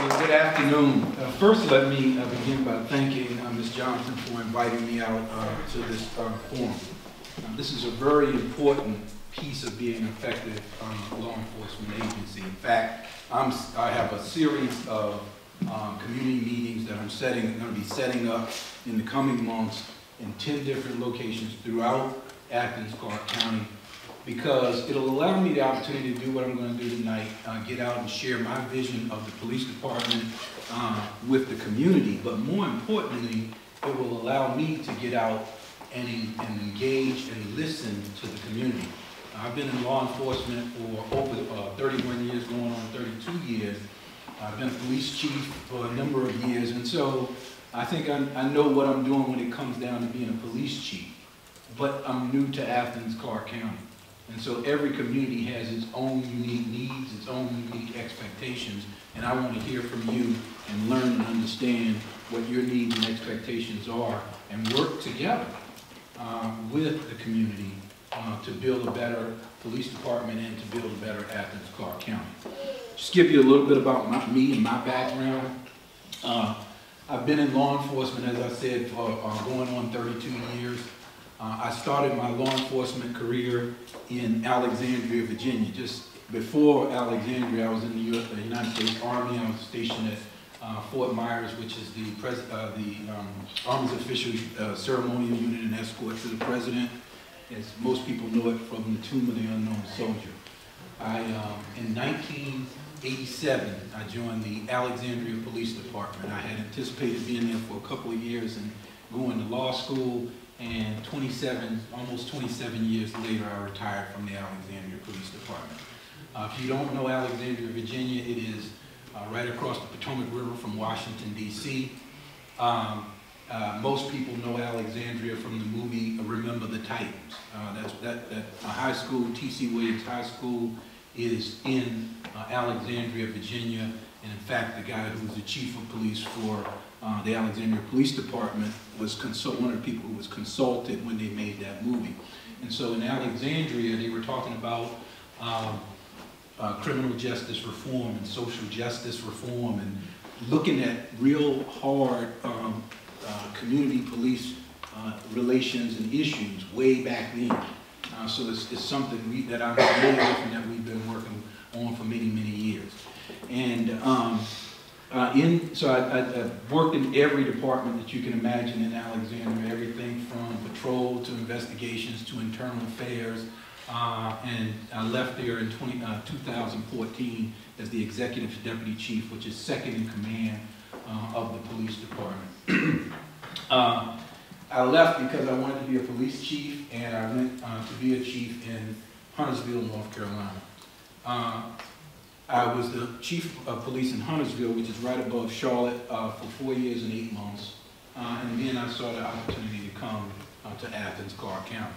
Good afternoon. First, let me begin by thanking Ms. Johnson for inviting me out to this forum. This is a very important piece of being an effective law enforcement agency. In fact, I have a series of community meetings that I'm going to be setting up in the coming months in 10 different locations throughout Athens Clarke County, because it'll allow me the opportunity to do what I'm going to do tonight, get out and share my vision of the police department with the community, but more importantly, it will allow me to get out and engage and listen to the community. I've been in law enforcement for over 31 years, going on 32 years. I've been a police chief for a number of years, and so I think I know what I'm doing when it comes down to being a police chief, but I'm new to Athens Clarke County. And so every community has its own unique needs, its own unique expectations, and I want to hear from you and learn and understand what your needs and expectations are and work together with the community to build a better police department and to build a better Athens Clarke County. Just give you a little bit about me and my background. I've been in law enforcement, as I said, for going on 32 years. I started my law enforcement career in Alexandria, Virginia. Just before Alexandria, I was in the United States Army. I was stationed at Fort Myers, which is the Army's official ceremonial unit and escort to the president, as most people know it from the Tomb of the Unknown Soldier. In 1987, I joined the Alexandria Police Department. I had anticipated being there for a couple of years and going to law school. And almost 27 years later, I retired from the Alexandria Police Department. If you don't know Alexandria, Virginia, it is right across the Potomac River from Washington, D.C. Most people know Alexandria from the movie Remember the Titans. That high school, T.C. Williams High School, is in Alexandria, Virginia. And in fact, the guy who was the chief of police for the Alexandria Police Department was one of the people who was consulted when they made that movie. And so in Alexandria, they were talking about criminal justice reform and social justice reform and looking at real hard community police relations and issues way back then. So it's something that I'm familiar with and that we've been working on for many, many years. And so I worked in every department that you can imagine in Alexandria, everything from patrol to investigations to internal affairs. And I left there in 2014 as the executive deputy chief, which is second in command of the police department. I left because I wanted to be a police chief, and I went to be a chief in Huntersville, North Carolina. I was the chief of police in Huntersville, which is right above Charlotte, for 4 years and 8 months. And then I saw the opportunity to come to Athens Clarke County.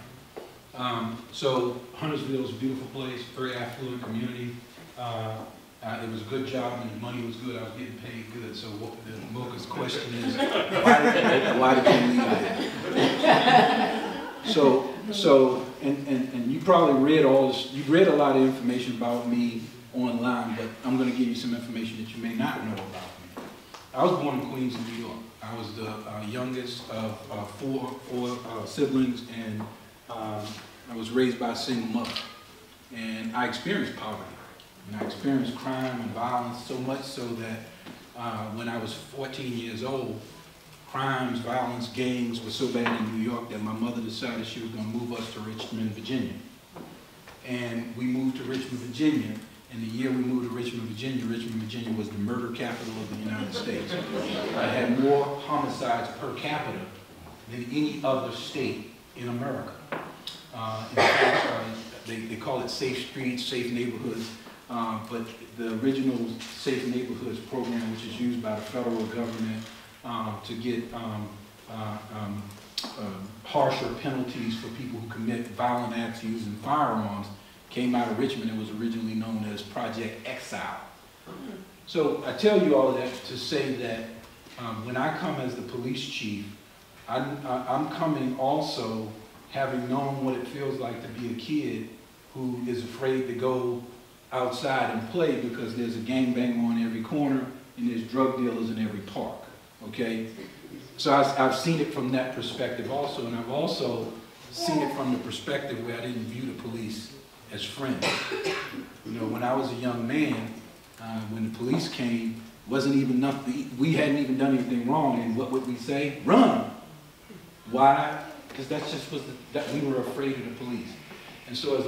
So Huntersville is a beautiful place, very affluent community. It was a good job and the money was good. I was getting paid good. So the Mocha's question is, why did you leave there? So you probably read all this. You read a lot of information about me online, but I'm going to give you some information that you may not know about me. I was born in Queens, New York. I was the youngest of four siblings, and I was raised by a single mother. And I experienced poverty, and I experienced crime and violence, so much so that when I was 14 years old, crimes, violence, gangs were so bad in New York that my mother decided she was going to move us to Richmond, Virginia. And we moved to Richmond, Virginia. And the year we moved to Richmond, Virginia was the murder capital of the United States. I had more homicides per capita than any other state in America. In fact, they call it safe streets, safe neighborhoods, but the original Safe Neighborhoods program, which is used by the federal government to get harsher penalties for people who commit violent acts using firearms, came out of Richmond. It was originally known as Project Exile. So I tell you all of that to say that when I come as the police chief, I'm coming also having known what it feels like to be a kid who is afraid to go outside and play because there's a gangbang on every corner, and there's drug dealers in every park, okay? So I've seen it from that perspective also, and I've also seen it from the perspective where I didn't view the police as friends. You know, when I was a young man, when the police came, wasn't even nothing, we hadn't even done anything wrong, and what would we say? Run! Why? Because that's just that we were afraid of the police. And so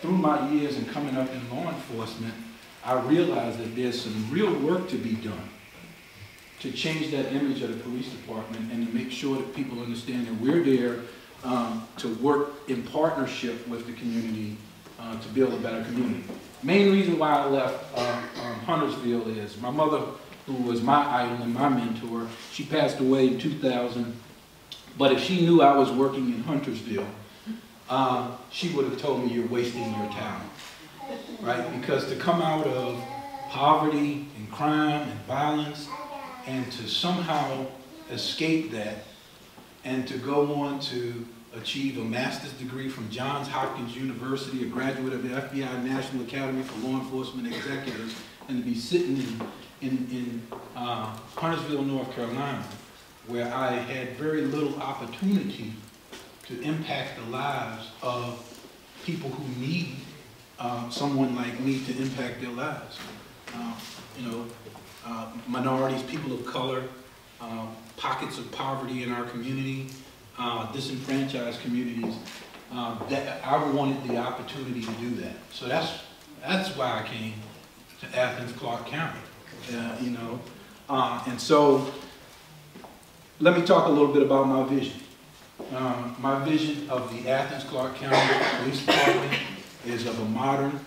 through my years and coming up in law enforcement, I realized that there's some real work to be done to change that image of the police department and to make sure that people understand that we're there to work in partnership with the community to build a better community. Main reason why I left Huntersville is my mother, who was my idol and my mentor, she passed away in 2000, but if she knew I was working in Huntersville, she would have told me, you're wasting your talent, right? Because to come out of poverty and crime and violence and to somehow escape that and to go on to achieve a master's degree from Johns Hopkins University, a graduate of the FBI National Academy for Law Enforcement Executives, and to be sitting in Huntersville, North Carolina, where I had very little opportunity to impact the lives of people who need someone like me to impact their lives. You know, minorities, people of color, pockets of poverty in our community, disenfranchised communities, that I wanted the opportunity to do that. So that's why I came to Athens Clarke County, you know. And so let me talk a little bit about my vision. My vision of the Athens Clarke County Police Department is of a modern,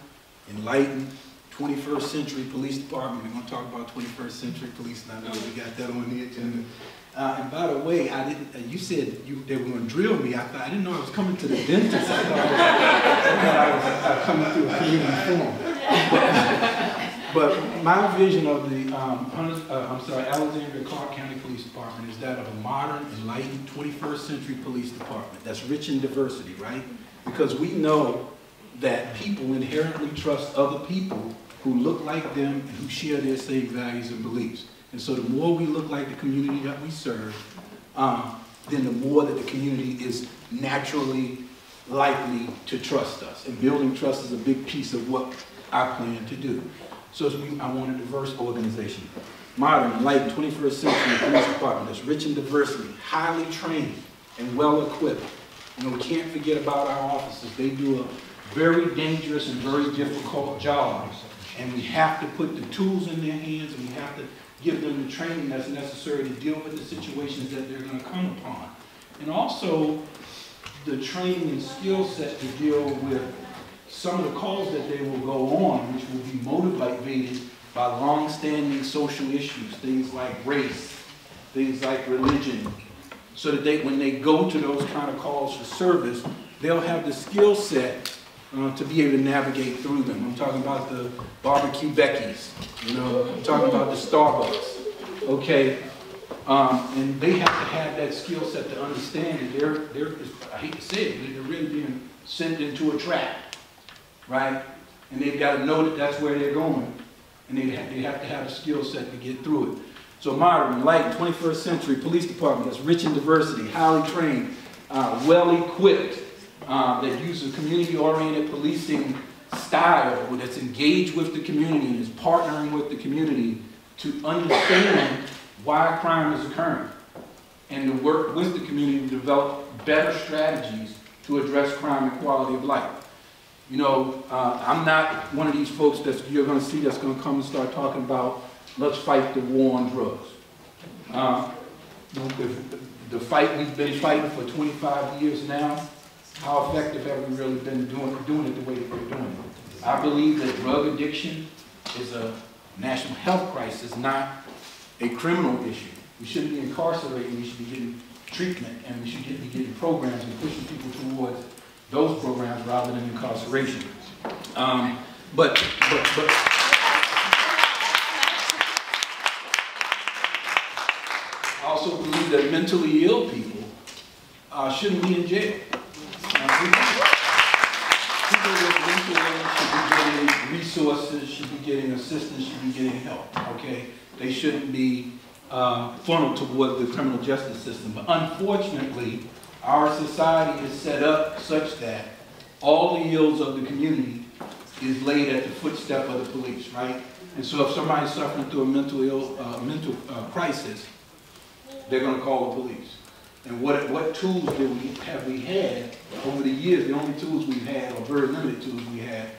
enlightened, 21st century police department. We're going to talk about 21st century police, and I know we got that on the agenda. And by the way, I didn't. You said they were going to drill me. I didn't know I was coming to the dentist. I thought I was coming to a community forum. But my vision of the Alexandria Clarke County Police Department is that of a modern, enlightened, 21st century police department that's rich in diversity, right? Because we know that people inherently trust other people who look like them and who share their same values and beliefs. And so the more we look like the community that we serve, then the more that the community is naturally likely to trust us. And building trust is a big piece of what I plan to do. So I want a diverse organization. Modern, enlightened, 21st century police department that's rich in diversity, highly trained, and well-equipped. You know, we can't forget about our officers. They do a very dangerous and very difficult job. And we have to put the tools in their hands, and we have to give them the training that's necessary to deal with the situations that they're going to come upon. And also the training and skill set to deal with some of the calls that they will go on, which will be motivated by long-standing social issues, things like race, things like religion, so that when they go to those kind of calls for service, they'll have the skill set to be able to navigate through them. I'm talking about the barbecue Becky's, you know, I'm talking about the Starbucks, okay? And they have to have that skill set to understand that they're, I hate to say it, they're really being sent into a trap, right? And they've got to know that that's where they're going. And they have to have a skill set to get through it. So modern, enlightened, 21st century police department that's rich in diversity, highly trained, well-equipped, that uses community-oriented policing style, that's engaged with the community and is partnering with the community to understand why crime is occurring and to work with the community to develop better strategies to address crime and quality of life. You know, I'm not one of these folks that you're going to see that's going to come and start talking about, let's fight the war on drugs. The fight we've been fighting for 25 years now, how effective have we really been doing it the way that we're doing it? I believe that drug addiction is a national health crisis, not a criminal issue. We shouldn't be incarcerating, we should be getting treatment, and we should be getting programs and pushing people towards those programs rather than incarceration. I also believe that mentally ill people shouldn't be in jail. People with mentors should be getting resources, should be getting assistance, should be getting help, okay? They shouldn't be funneled toward the criminal justice system. But unfortunately, our society is set up such that all the ills of the community is laid at the footstep of the police, right? And so if somebody's suffering through a mental crisis, they're going to call the police. And what tools have we had over the years? The only tools we've had, or very limited tools we had,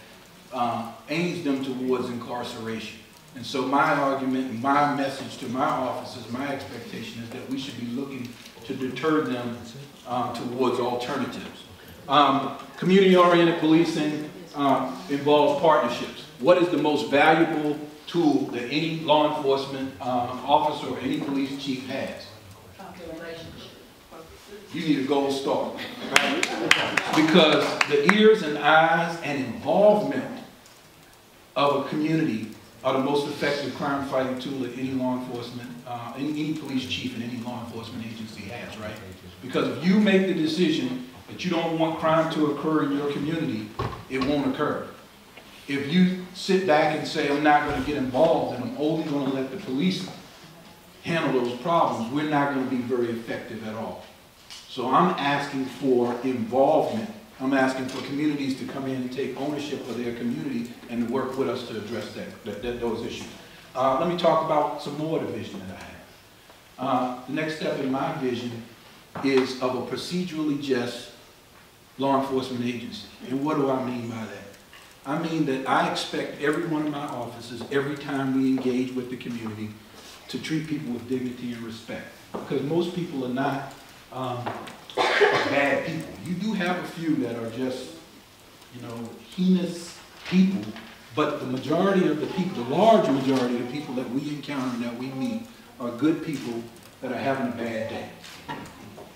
aims them towards incarceration. And so my argument and my message to my officers, my expectation is that we should be looking to deter them towards alternatives. Community-oriented policing involves partnerships. What is the most valuable tool that any law enforcement officer or any police chief has? You need a gold star, right? Because the ears and eyes and involvement of a community are the most effective crime fighting tool that any law enforcement, any police chief and any law enforcement agency has, right? Because if you make the decision that you don't want crime to occur in your community, it won't occur. If you sit back and say, I'm not going to get involved and I'm only going to let the police handle those problems, we're not going to be very effective at all. So I'm asking for involvement. I'm asking for communities to come in and take ownership of their community and to work with us to address those issues. Let me talk about some more of the vision that I have. The next step in my vision is of a procedurally just law enforcement agency. And what do I mean by that? I mean that I expect every one of my officers, every time we engage with the community, to treat people with dignity and respect. Because most people are not bad people. You do have a few that are just, you know, heinous people, but the majority of the people, the large majority of the people that we encounter and that we meet are good people that are having a bad day.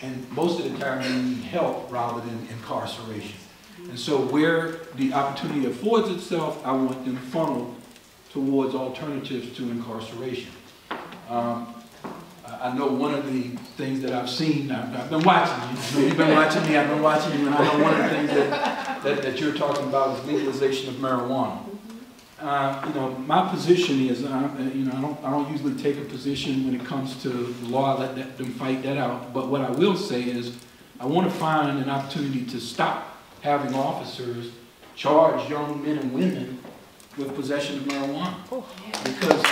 And most of the time they need help rather than incarceration. And so where the opportunity affords itself, I want them funneled towards alternatives to incarceration. I know one of the things that I've seen, I've been watching you. You've been watching me, I've been watching you, and I know one of the things that you're talking about is legalization of marijuana. You know, my position is, you know, I don't usually take a position when it comes to the law. I let them fight that out. But what I will say is, I want to find an opportunity to stop having officers charge young men and women with possession of marijuana. Because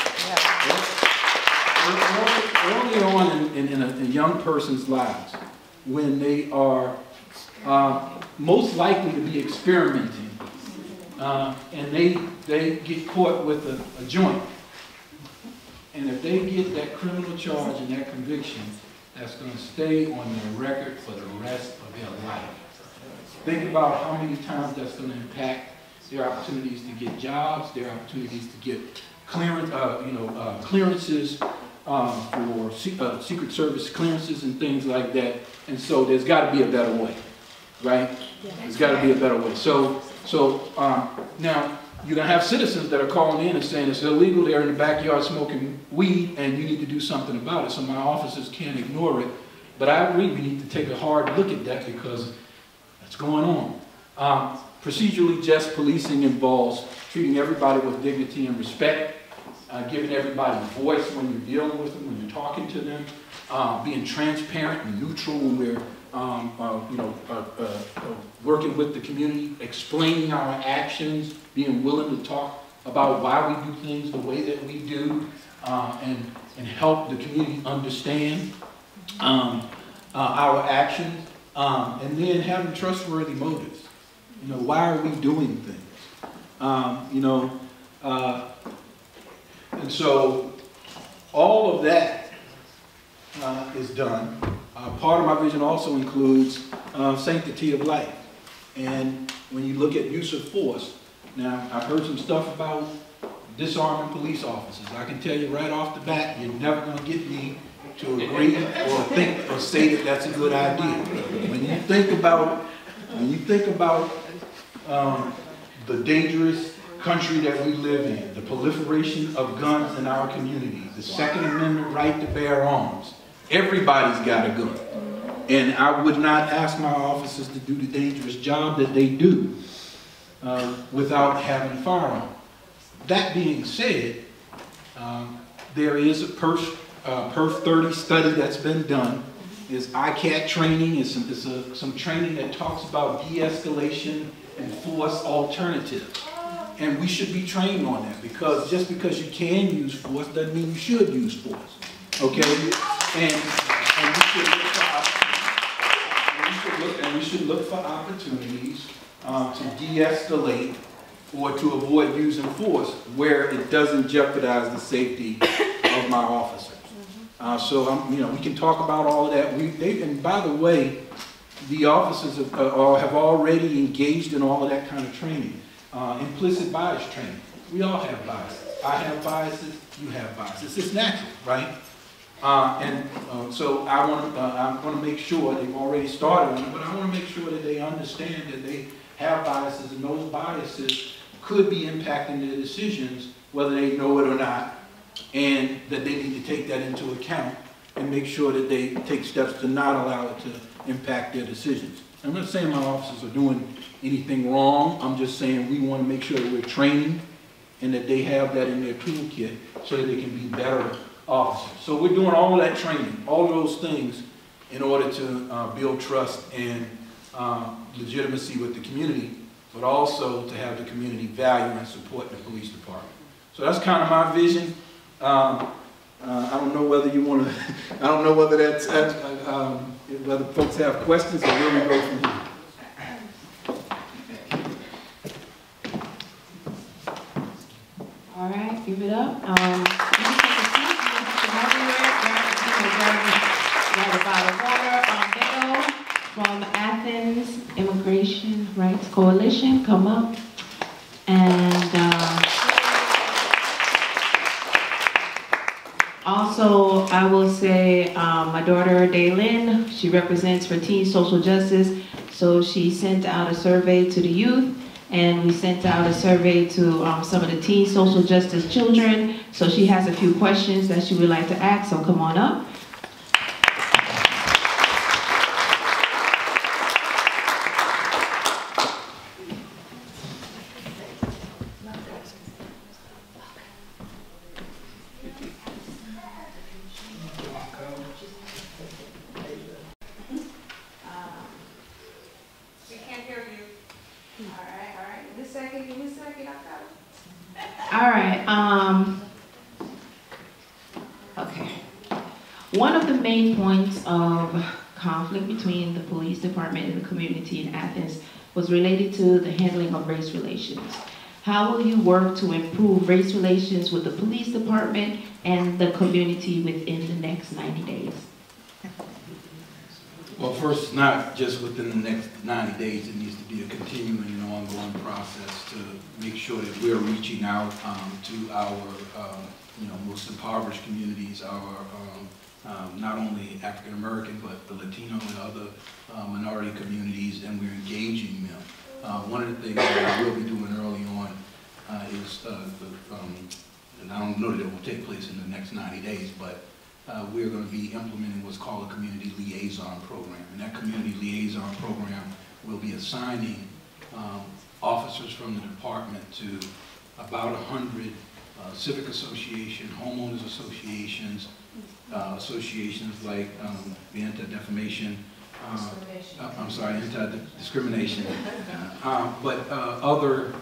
early on in a young person's lives, when they are most likely to be experimenting, and they get caught with a joint, and if they get that criminal charge and that conviction, that's going to stay on their record for the rest of their life. Think about how many times that's going to impact their opportunities to get jobs, their opportunities to get clearance, clearances for Secret Service clearances and things like that. And so there's got to be a better way, right? There's got to be a better way. So now you're going to have citizens that are calling in and saying it's illegal, they're in the backyard smoking weed, and you need to do something about it. So my officers can't ignore it. But I agree, we need to take a hard look at that because that's going on. Procedurally just policing involves treating everybody with dignity and respect, giving everybody a voice when you're dealing with them, when you're talking to them, being transparent and neutral when we're working with the community, explaining our actions, being willing to talk about why we do things the way that we do, and help the community understand our actions, and then having trustworthy motives. You know, why are we doing things? And so all of that is done. Part of my vision also includes sanctity of life. And when you look at use of force, now I've heard some stuff about disarming police officers. I can tell you right off the bat, you're never going to get me to agree or think or say that that's a good idea. When you think about the dangerous country that we live in, the proliferation of guns in our community, the Second Amendment right to bear arms, everybody's got a gun. And I would not ask my officers to do the dangerous job that they do without having a firearm. That being said, there is a Perf 30 study that's been done. Is ICAT training, is some training that talks about de-escalation and force alternatives. And we should be trained on that, because just because you can use force doesn't mean you should use force. Okay? And we should look for opportunities to de-escalate or to avoid using force where it doesn't jeopardize the safety of my officers. So we can talk about all of that. And by the way, the officers have already engaged in all of that kind of training. Implicit bias training. We all have biases. I have biases. You have biases. It's natural, right? So I want to make sure they've already started on it, but I want to make sure that they understand that they have biases, and those biases could be impacting their decisions, whether they know it or not, and that they need to take that into account and make sure that they take steps to not allow it to impact their decisions. I'm not saying my officers are doing anything wrong. I'm just saying we want to make sure that we're training and that they have that in their toolkit so that they can be better officers. So we're doing all of that training, all of those things in order to build trust and legitimacy with the community, but also to have the community value and support the police department. So that's kind of my vision. I don't know whether you want to, I don't know whether that's, whether folks have questions or where we go from here. All right, give it up. You can take a seat. Grab a bottle of water. Beto from Athens Immigration Rights Coalition, come up. And also, I will say my daughter, Daylin, she represents for Teen Social Justice. So she sent out a survey to the youth, and we sent out a survey to some of the teen social justice children. So she has a few questions that she would like to ask, so come on up. One of the main points of conflict between the police department and the community in Athens was related to the handling of race relations. How will you work to improve race relations with the police department and the community within the next 90 days? Well, first, not just within the next 90 days, it needs to be a continuing and ongoing process to make sure that we're reaching out to our most impoverished communities, our not only African American, but the Latino and other minority communities, and we're engaging them. One of the things that I will be doing early on is, and I don't know that it will take place in the next 90 days, but we're going to be implementing what's called a community liaison program. And that community liaison program will be assigning officers from the department to about 100 civic associations, homeowners associations, associations like the Anti-Discrimination, Anti-Discrimination, but other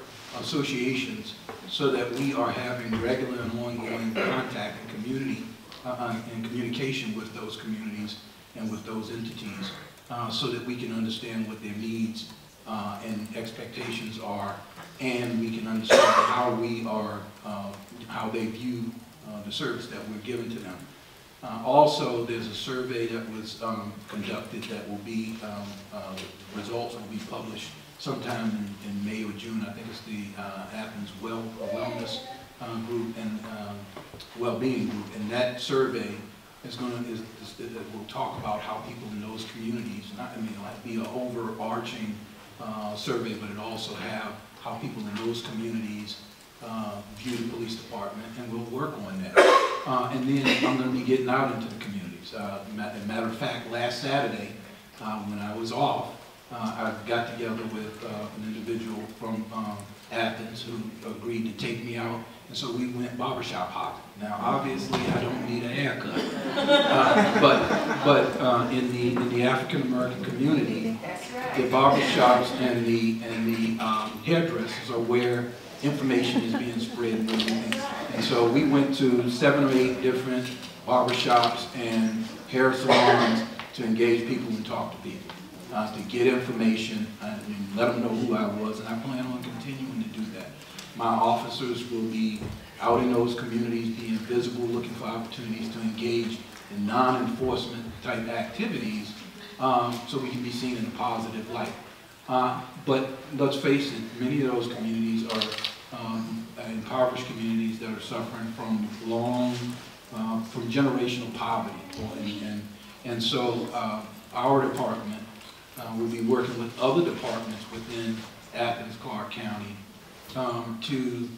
associations, so that we are having regular and ongoing contact and communication with those communities and with those entities, so that we can understand what their needs and expectations are, and we can understand how we are, how they view the service that we're giving to them. Also, there's a survey that was conducted that will be, results will be published sometime in May or June. I think it's the Athens Wellness Group and Well-Being Group. And that survey is going to, will talk about how people in those communities, it'll be an overarching survey, but it also have how people in those communities view the police department, and we'll work on that. And then I'm going to be getting out into the communities. As a matter of fact, last Saturday, when I was off, I got together with an individual from Athens who agreed to take me out, and so we went barbershop hopping. Now, obviously, I don't need a haircut, but in the African American community, the barbershops and the hairdressers are where information is being spread. And so we went to 7 or 8 different barbershops and hair salons to engage people and talk to people, to get information and let them know who I was, and I plan on continuing to do that. My officers will be out in those communities, being visible, looking for opportunities to engage in non-enforcement type activities, so we can be seen in a positive light. But let's face it, many of those communities are impoverished communities that are suffering from from generational poverty. And so our department will be working with other departments within Athens Clarke County to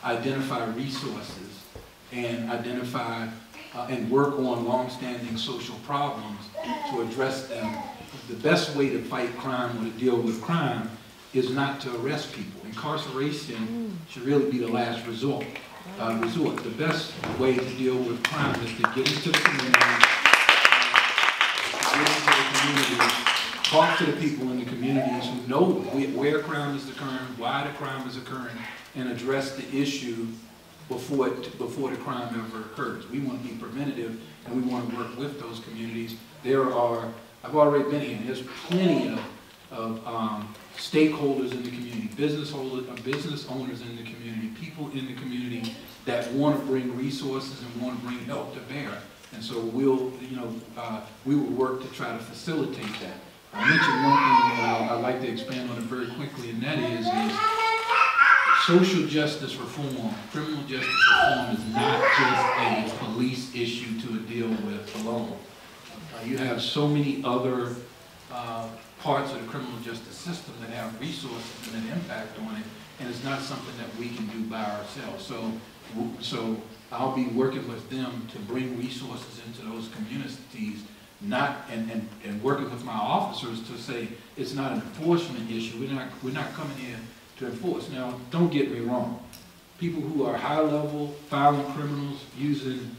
identify resources and identify and work on long-standing social problems to address them. The best way to fight crime or to deal with crime is not to arrest people. Incarceration should really be the last resort. The best way to deal with crime is to get into the community, talk to the people in the communities who know where crime is occurring, why the crime is occurring, and address the issue before the crime ever occurs. We want to be preventative, and we want to work with those communities. I've already been here, there's plenty of stakeholders in the community, business owners in the community, people in the community that want to bring resources and want to bring help to bear. And so we will work to try to facilitate that. I mentioned one thing I'd like to expand on it very quickly, and that is social justice reform, criminal justice reform is not just a police issue to deal with alone. You have so many other parts of the criminal justice system that have resources and an impact on it, and it's not something that we can do by ourselves. So I'll be working with them to bring resources into those communities, and working with my officers to say it's not an enforcement issue. We're not coming here to enforce. Now, don't get me wrong. People who are high-level violent criminals using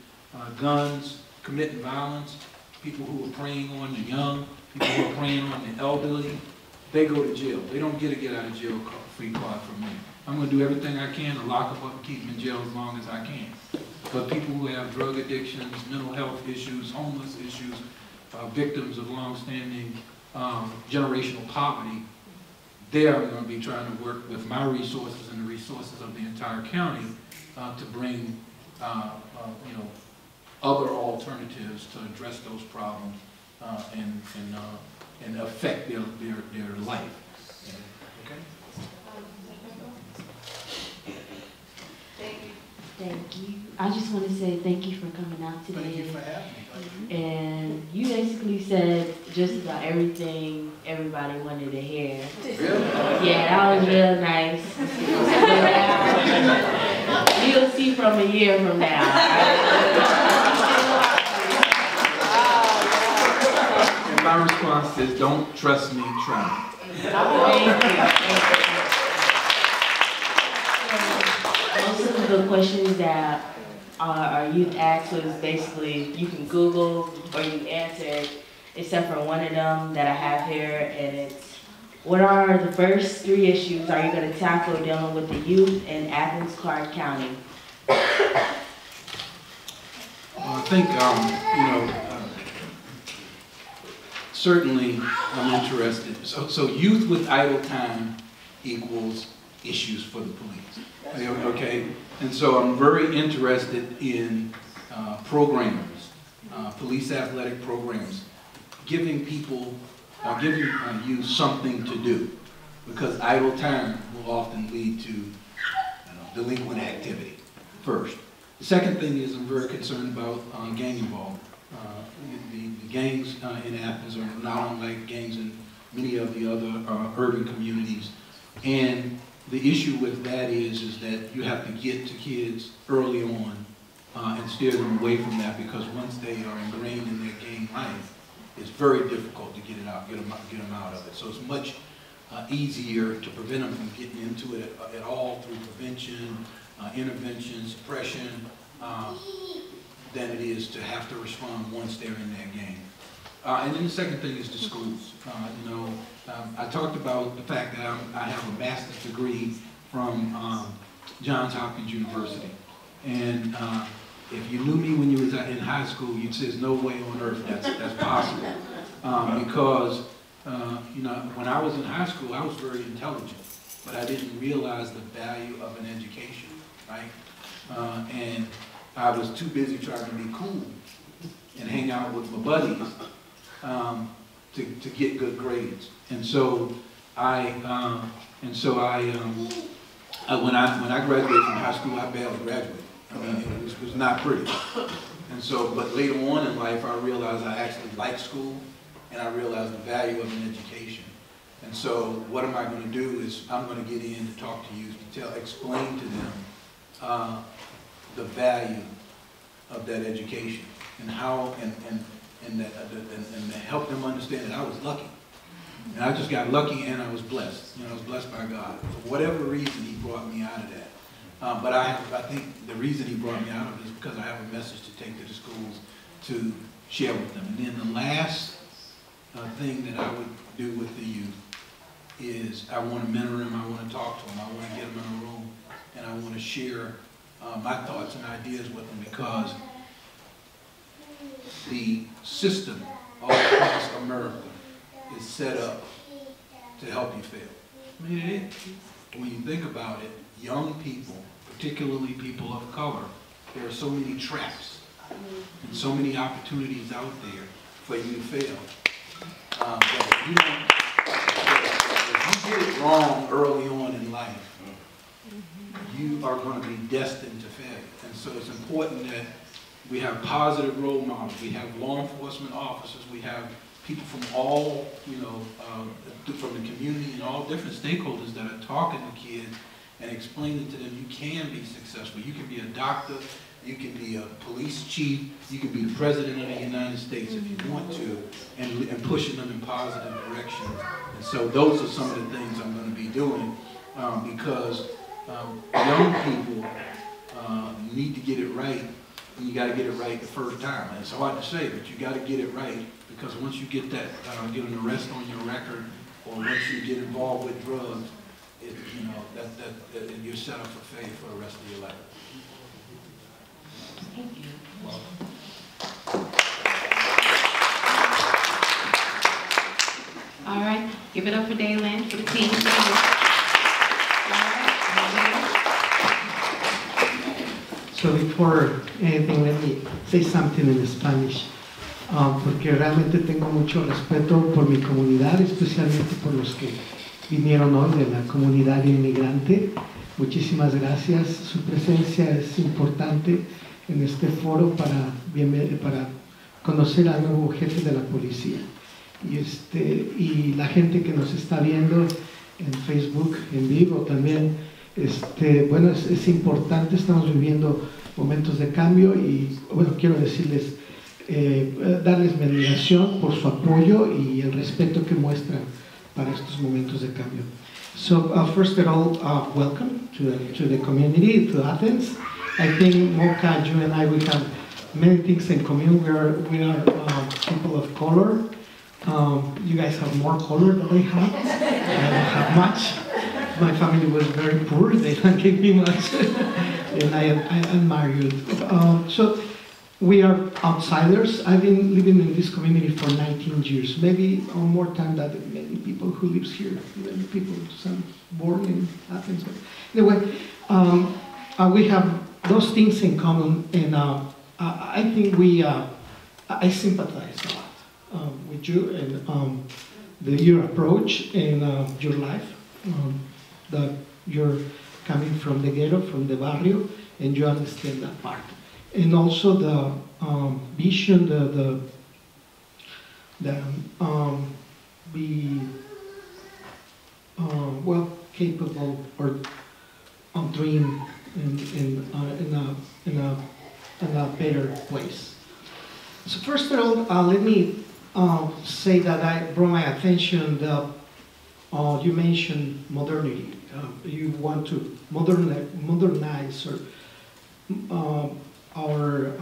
guns, committing violence, people who are preying on the young, people who are preying on the elderly, they go to jail. They don't get a get-out-of-jail-free card from me. I'm going to do everything I can to lock them up and keep them in jail as long as I can. But people who have drug addictions, mental health issues, homeless issues, victims of long-standing generational poverty, there I'm going to be trying to work with my resources and the resources of the entire county to bring other alternatives to address those problems and affect their life. Okay? Thank you. I just want to say thank you for coming out today. Thank you for having me. And you basically said just about everything everybody wanted to hear. Really? Yeah, that was real nice. You'll see from a year from now. And my response is, don't trust me, try. Thank you. Most of the questions that our youth asked was basically you can Google or you answer, except for one of them that I have here, and it's what are the first 3 issues are you going to tackle dealing with the youth in Athens Clarke County? Well, I think certainly I'm interested. So youth with idle time equals issues for the police. Okay, and so I'm very interested in programs, police athletic programs, giving people, giving youth something to do, because idle time will often lead to delinquent activity. First, the second thing is I'm very concerned about gang involvement. The gangs in Athens are not unlike gangs in many of the other urban communities, and the issue with that is that you have to get to kids early on and steer them away from that, because once they are ingrained in their gang life, it's very difficult to get them out of it. So it's much easier to prevent them from getting into it at all through prevention, intervention, suppression, than it is to have to respond once they're in their game. And then the second thing is the schools. I talked about the fact that I have a master's degree from Johns Hopkins University. And if you knew me when you was in high school, you'd say there's no way on earth that's possible. Because when I was in high school, I was very intelligent, but I didn't realize the value of an education, right? And I was too busy trying to be cool and hang out with my buddies to get good grades. And so when I graduated from high school, I barely graduated. I mean, it was not pretty. And so, but later on in life, I realized I actually liked school, and I realized the value of an education. And so, what am I going to do is I'm going to get in to talk to youth, to explain to them the value of that education and how and help them understand that I was lucky. And I just got lucky, and I was blessed. I was blessed by God. For whatever reason, He brought me out of that. But I think the reason He brought me out of it is because I have a message to take to the schools to share with them. And then the last thing that I would do with the youth is I want to mentor them, I want to talk to them, I want to get them in a room, and I want to share my thoughts and ideas with them, because the system all across America is set up to help you fail. I mean, it is. When you think about it, young people, particularly people of color, there are so many traps and so many opportunities out there for you to fail. That if you get it wrong early on in life, you are going to be destined to failure. And so it's important that we have positive role models. We have law enforcement officers. We have people from all, from the community and all different stakeholders that are talking to kids and explaining to them you can be successful. You can be a doctor, you can be a police chief, you can be the president of the United States if you want to, and pushing them in positive directions. And so those are some of the things I'm going to be doing because young people need to get it right, and you got to get it right the first time. And it's hard to say, but you got to get it right, because once you get that, get an arrest on your record, or once you get involved with drugs, you're set up for failure for the rest of your life. Thank you. All right, give it up for Daylin, for the team. So before anything, let me say something in Spanish, porque realmente tengo mucho respeto por mi comunidad, especialmente por los que vinieron hoy de la comunidad inmigrante. Muchísimas gracias. Su presencia es importante en este foro para conocer al nuevo jefe de la policía. Y la gente que nos está viendo en Facebook, en vivo también, bueno, es importante, estamos viviendo momentos de cambio y, bueno, quiero decirles, darles mi admiración por su apoyo y el respeto que muestran para estos momentos de cambio. So, first of all, welcome to the community, to Athens. I think Mocha, you and I, we have many things in common. We are people of color. You guys have more color than I have. I don't have much. My family was very poor. They don't give me much. And I admire you. So we are outsiders. I've been living in this community for 19 years, maybe more time than many people who lives here, even people some born in Athens. Anyway, we have those things in common, and I think I sympathize a lot with you and your approach and your life. That you're coming from the ghetto, from the barrio, and you understand that part. And also the vision, be well capable or dream in a better place. So first of all, let me say that I brought my attention that you mentioned modernity. You want to modernize our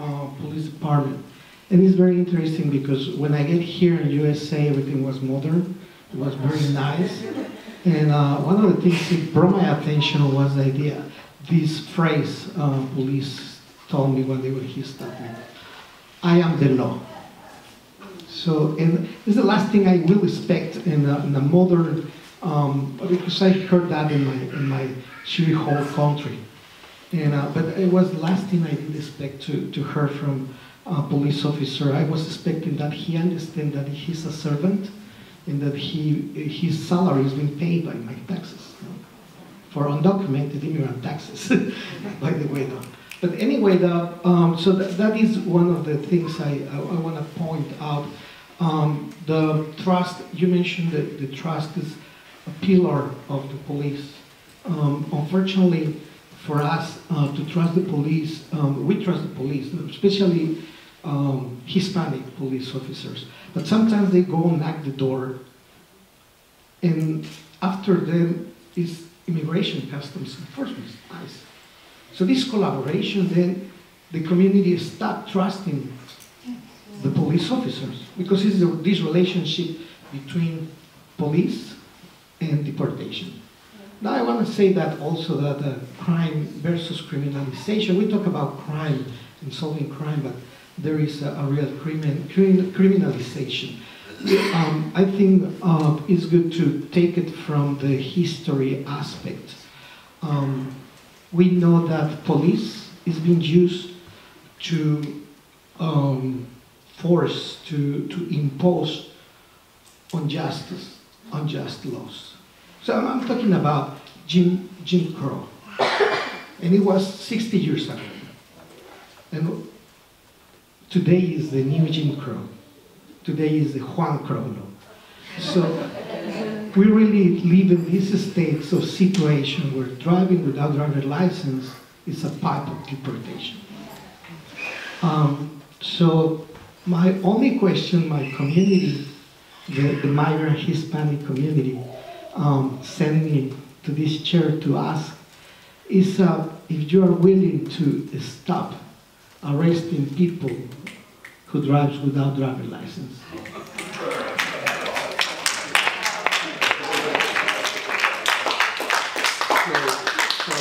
police department. And it's very interesting because when I get here in USA, everything was modern. It was very nice. And one of the things that brought my attention was the idea, this phrase police told me when they were here stopping. I am the law. So, and it's the last thing I will expect in a modern, because I heard that in my city hall country. And, but it was the last thing I did expect to hear from a police officer. I was expecting that he understands that he's a servant and that his salary is being paid by my taxes, you know, for undocumented immigrant taxes, by the way, though. But anyway, so that is one of the things I want to point out. The trust, you mentioned that the trust is a pillar of the police. Unfortunately, for us to trust the police, we trust the police, especially Hispanic police officers. But sometimes they go and knock the door, and after them is immigration customs enforcement. Nice. So this collaboration, then the community stopped trusting the police officers because it's this relationship between police and deportation. Now I want to say that also that crime versus criminalization, we talk about crime and solving crime, but there is a real criminalization. I think it's good to take it from the history aspect. We know that police is being used to force, to impose unjust laws. So I'm talking about Jim Crow, and it was 60 years ago. And today is the new Jim Crow. Today is the Juan Crow law. So we really live in this state of situation where driving without driver's license is a pipe of deportation. So my only question, my community, the migrant Hispanic community, sent me to this chair to ask is if you are willing to stop arresting people who drive without driver's license. So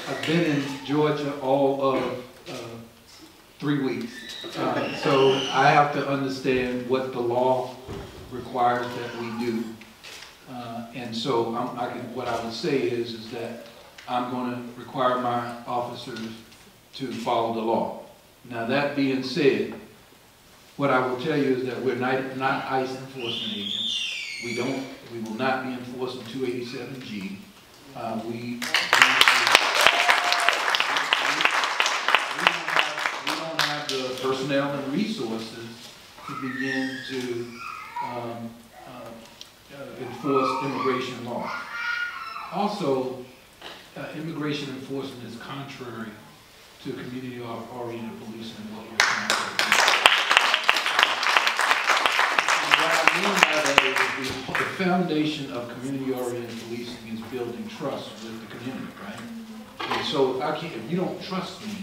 I've been in Georgia all of 3 weeks. So I have to understand what the law requires that we do. And so what I would say is that I'm going to require my officers to follow the law. Now that being said, what I will tell you is that we're not ICE enforcement agents. We will not be enforcing 287G. We don't have the personnel and resources to begin to enforce immigration law. Also, immigration enforcement is contrary to community-oriented policing and what we're trying to do. What I mean by that is the foundation of community-oriented policing is building trust with the community, right? And so if you don't trust me,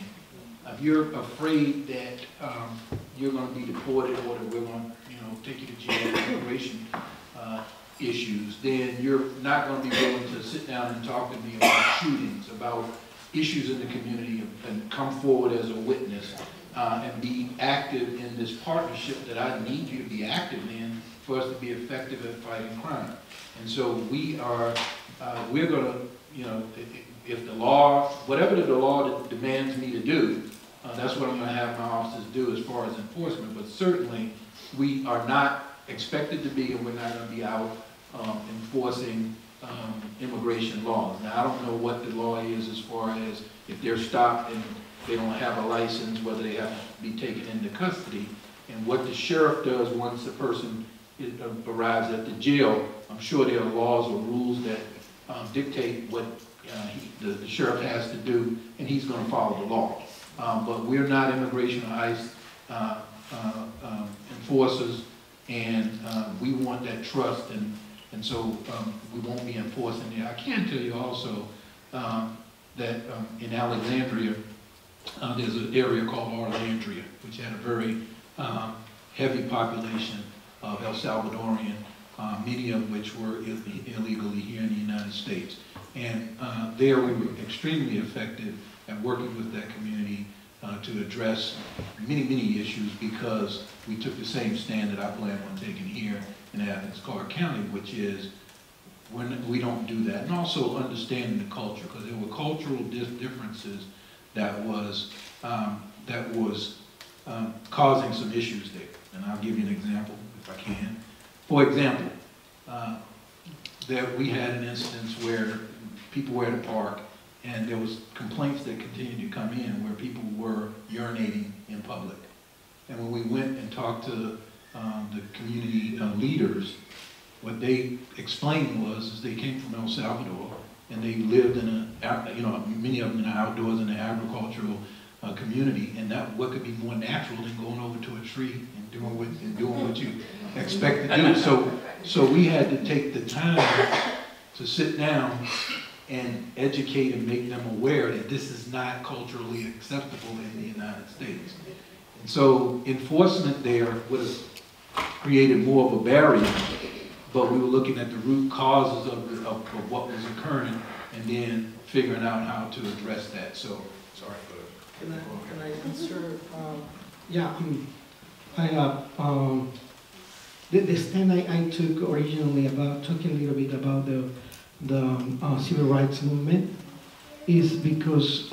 if you're afraid that you're going to be deported or that we're going to, take you to jail for immigration issues, then you're not going to be willing to sit down and talk to me about shootings, about issues in the community, and come forward as a witness and be active in this partnership that I need you to be active in for us to be effective at fighting crime. And so we're going to, if the law, whatever the law demands me to do, that's what I'm going to have my officers do as far as enforcement. But certainly we are not expected to be, and we're not going to be out enforcing immigration laws. Now, I don't know what the law is as far as if they're stopped and they don't have a license, whether they have to be taken into custody, and what the sheriff does once the person arrives at the jail. I'm sure there are laws or rules that dictate what the sheriff has to do, and he's going to follow the law. But we're not immigration or ICE enforcers. And we want that trust, and so we won't be enforcing it. I can tell you also that in Alexandria, there's an area called Arlandria, which had a very heavy population of El Salvadorian, many of which were illegally here in the United States. And there we were extremely effective at working with that community to address many issues, because we took the same stand that I plan on taking here in Athens Clarke County, which is we don't do that. And also understanding the culture, because there were cultural differences that was causing some issues there. And I'll give you an example if I can. For example, we had an instance where people were at a park, and there was complaints that continued to come in where people were urinating in public. And when we went and talked to the community leaders, what they explained was they came from El Salvador, and they lived in many of them in the outdoors in the agricultural community, and what could be more natural than going over to a tree and doing what you expect to do. So we had to take the time to sit down and educate and make them aware that this is not culturally acceptable in the United States. And so enforcement there would have created more of a barrier, but we were looking at the root causes of what was occurring and then figuring out how to address that. So, sorry. Can I answer? The stand I took originally about talking a little bit about the civil rights movement is because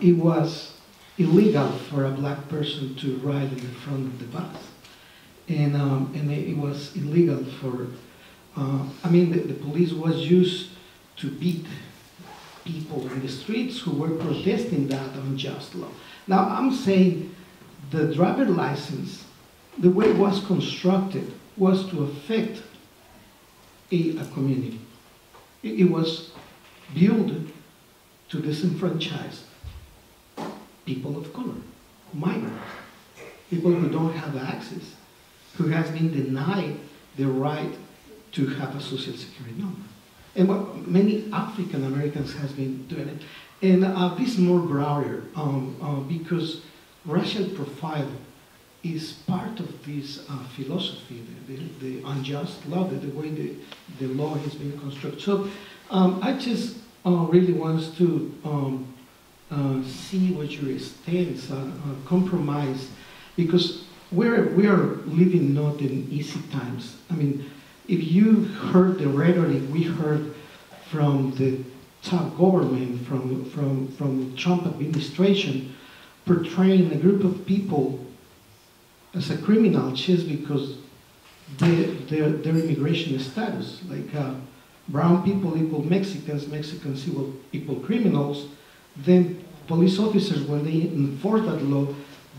it was illegal for a black person to ride in the front of the bus, and it was illegal for. The police was used to beat people in the streets who were protesting that unjust law. Now, I'm saying the driver license, the way it was constructed, was to affect a community. It was built to disenfranchise people of color, migrants, people who don't have access, who has been denied the right to have a social security number. And what many African Americans has been doing it. And this is more broader because racial profiling is part of this philosophy, the unjust law, the way the law has been constructed. So I just really want to see what your stance on compromise, because we are living not in easy times. I mean, if you heard the rhetoric we heard from the top government, from Trump administration, portraying a group of people as a criminal just because their immigration status, like brown people equal Mexicans, Mexicans equal criminals, then police officers, when they enforce that law,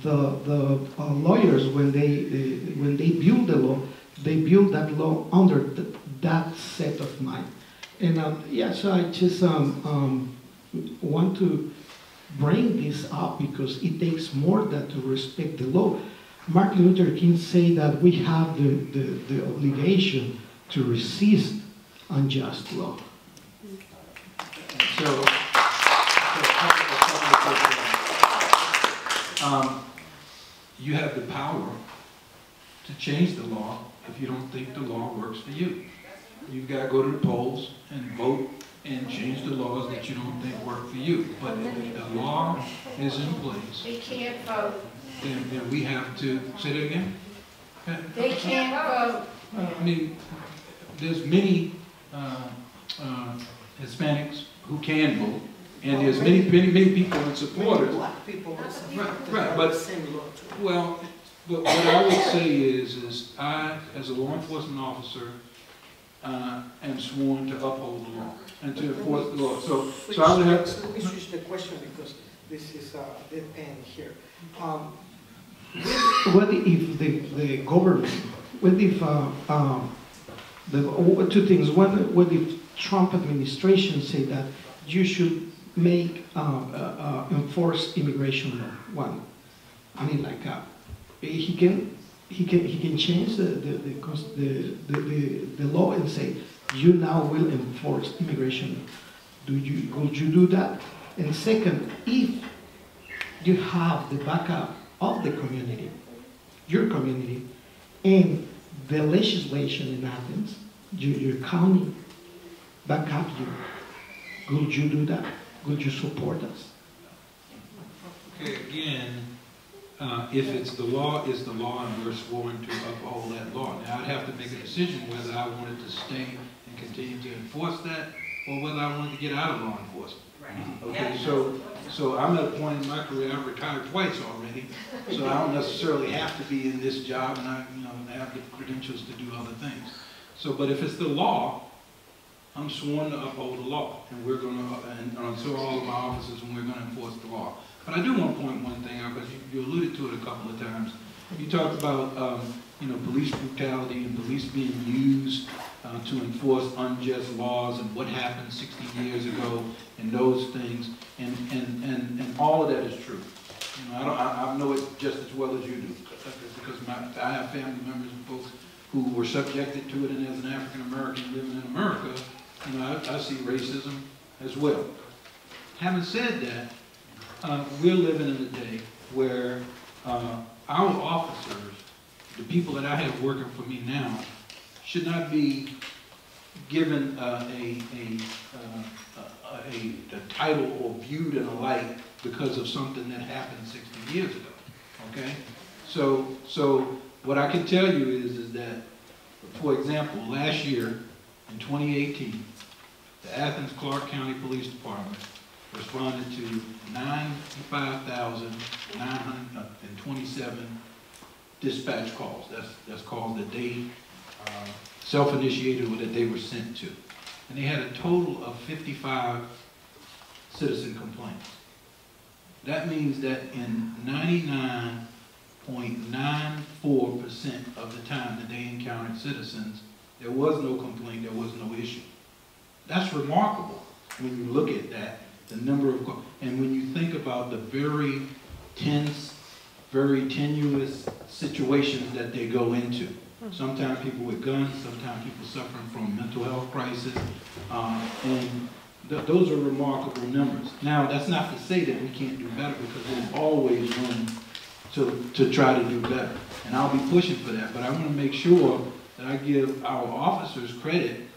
the lawyers, when they build the law, they build that law under that set of mind. And so I just want to bring this up because it takes more than to respect the law. Martin Luther King said that we have the obligation to resist unjust law. You have the power to change the law if you don't think the law works for you. You've got to go to the polls and vote and change the laws that you don't think work for you. But if the law is in place, they can't vote. Then we have to, say that again? They can't vote. I mean, there's many Hispanics who can vote, and there's many people and supporters. Black people are Right, but what I would say is I, as a law enforcement officer, am sworn to uphold the law and to enforce the law. So I would have. Let me switch the question because this is a dead end here. What if the government? What if two things? One, what if Trump administration say that you should make enforce immigration law? One, I mean, like he can he can change the law and say, you now will enforce immigration. Would you do that? And second, if you have the backup of the community, your community, and the legislation in Athens, your county back up you, would you do that? Would you support us? Okay, again, if it's the law, it's the law, and we're sworn to uphold that law. Now, I'd have to make a decision whether I wanted to stay and continue to enforce that, or whether I wanted to get out of law enforcement. Okay, so I'm at a point in my career, I've retired twice already, so I don't necessarily have to be in this job, and I have the credentials to do other things. So, but if it's the law, I'm sworn to uphold the law, and we're going to, and so all of my officers, and we're going to enforce the law. But I do want to point one thing out, because you alluded to it a couple of times. You talked about, police brutality and police being used to enforce unjust laws and what happened 60 years ago and those things, and all of that is true. I know it just as well as you do, because I have family members and folks who were subjected to it, and as an African American living in America, I see racism as well. Having said that, we're living in a day where our officers, the people that I have working for me now, should not be given a title or viewed in a light because of something that happened 60 years ago. Okay, so what I can tell you is that, for example, last year in 2018, the Athens Clarke County Police Department responded to 95,927 dispatch calls. That's calls that they self-initiated or that they were sent to. And they had a total of 55 citizen complaints. That means that in 99.94% of the time that they encountered citizens, there was no complaint, there was no issue. That's remarkable when you look at that, the number of, and when you think about the very tense, very tenuous situations that they go into. Sometimes people with guns, sometimes people suffering from mental health crisis, and those are remarkable numbers. Now, that's not to say that we can't do better, because there's always room to try to do better. And I'll be pushing for that, but I want to make sure that I give our officers credit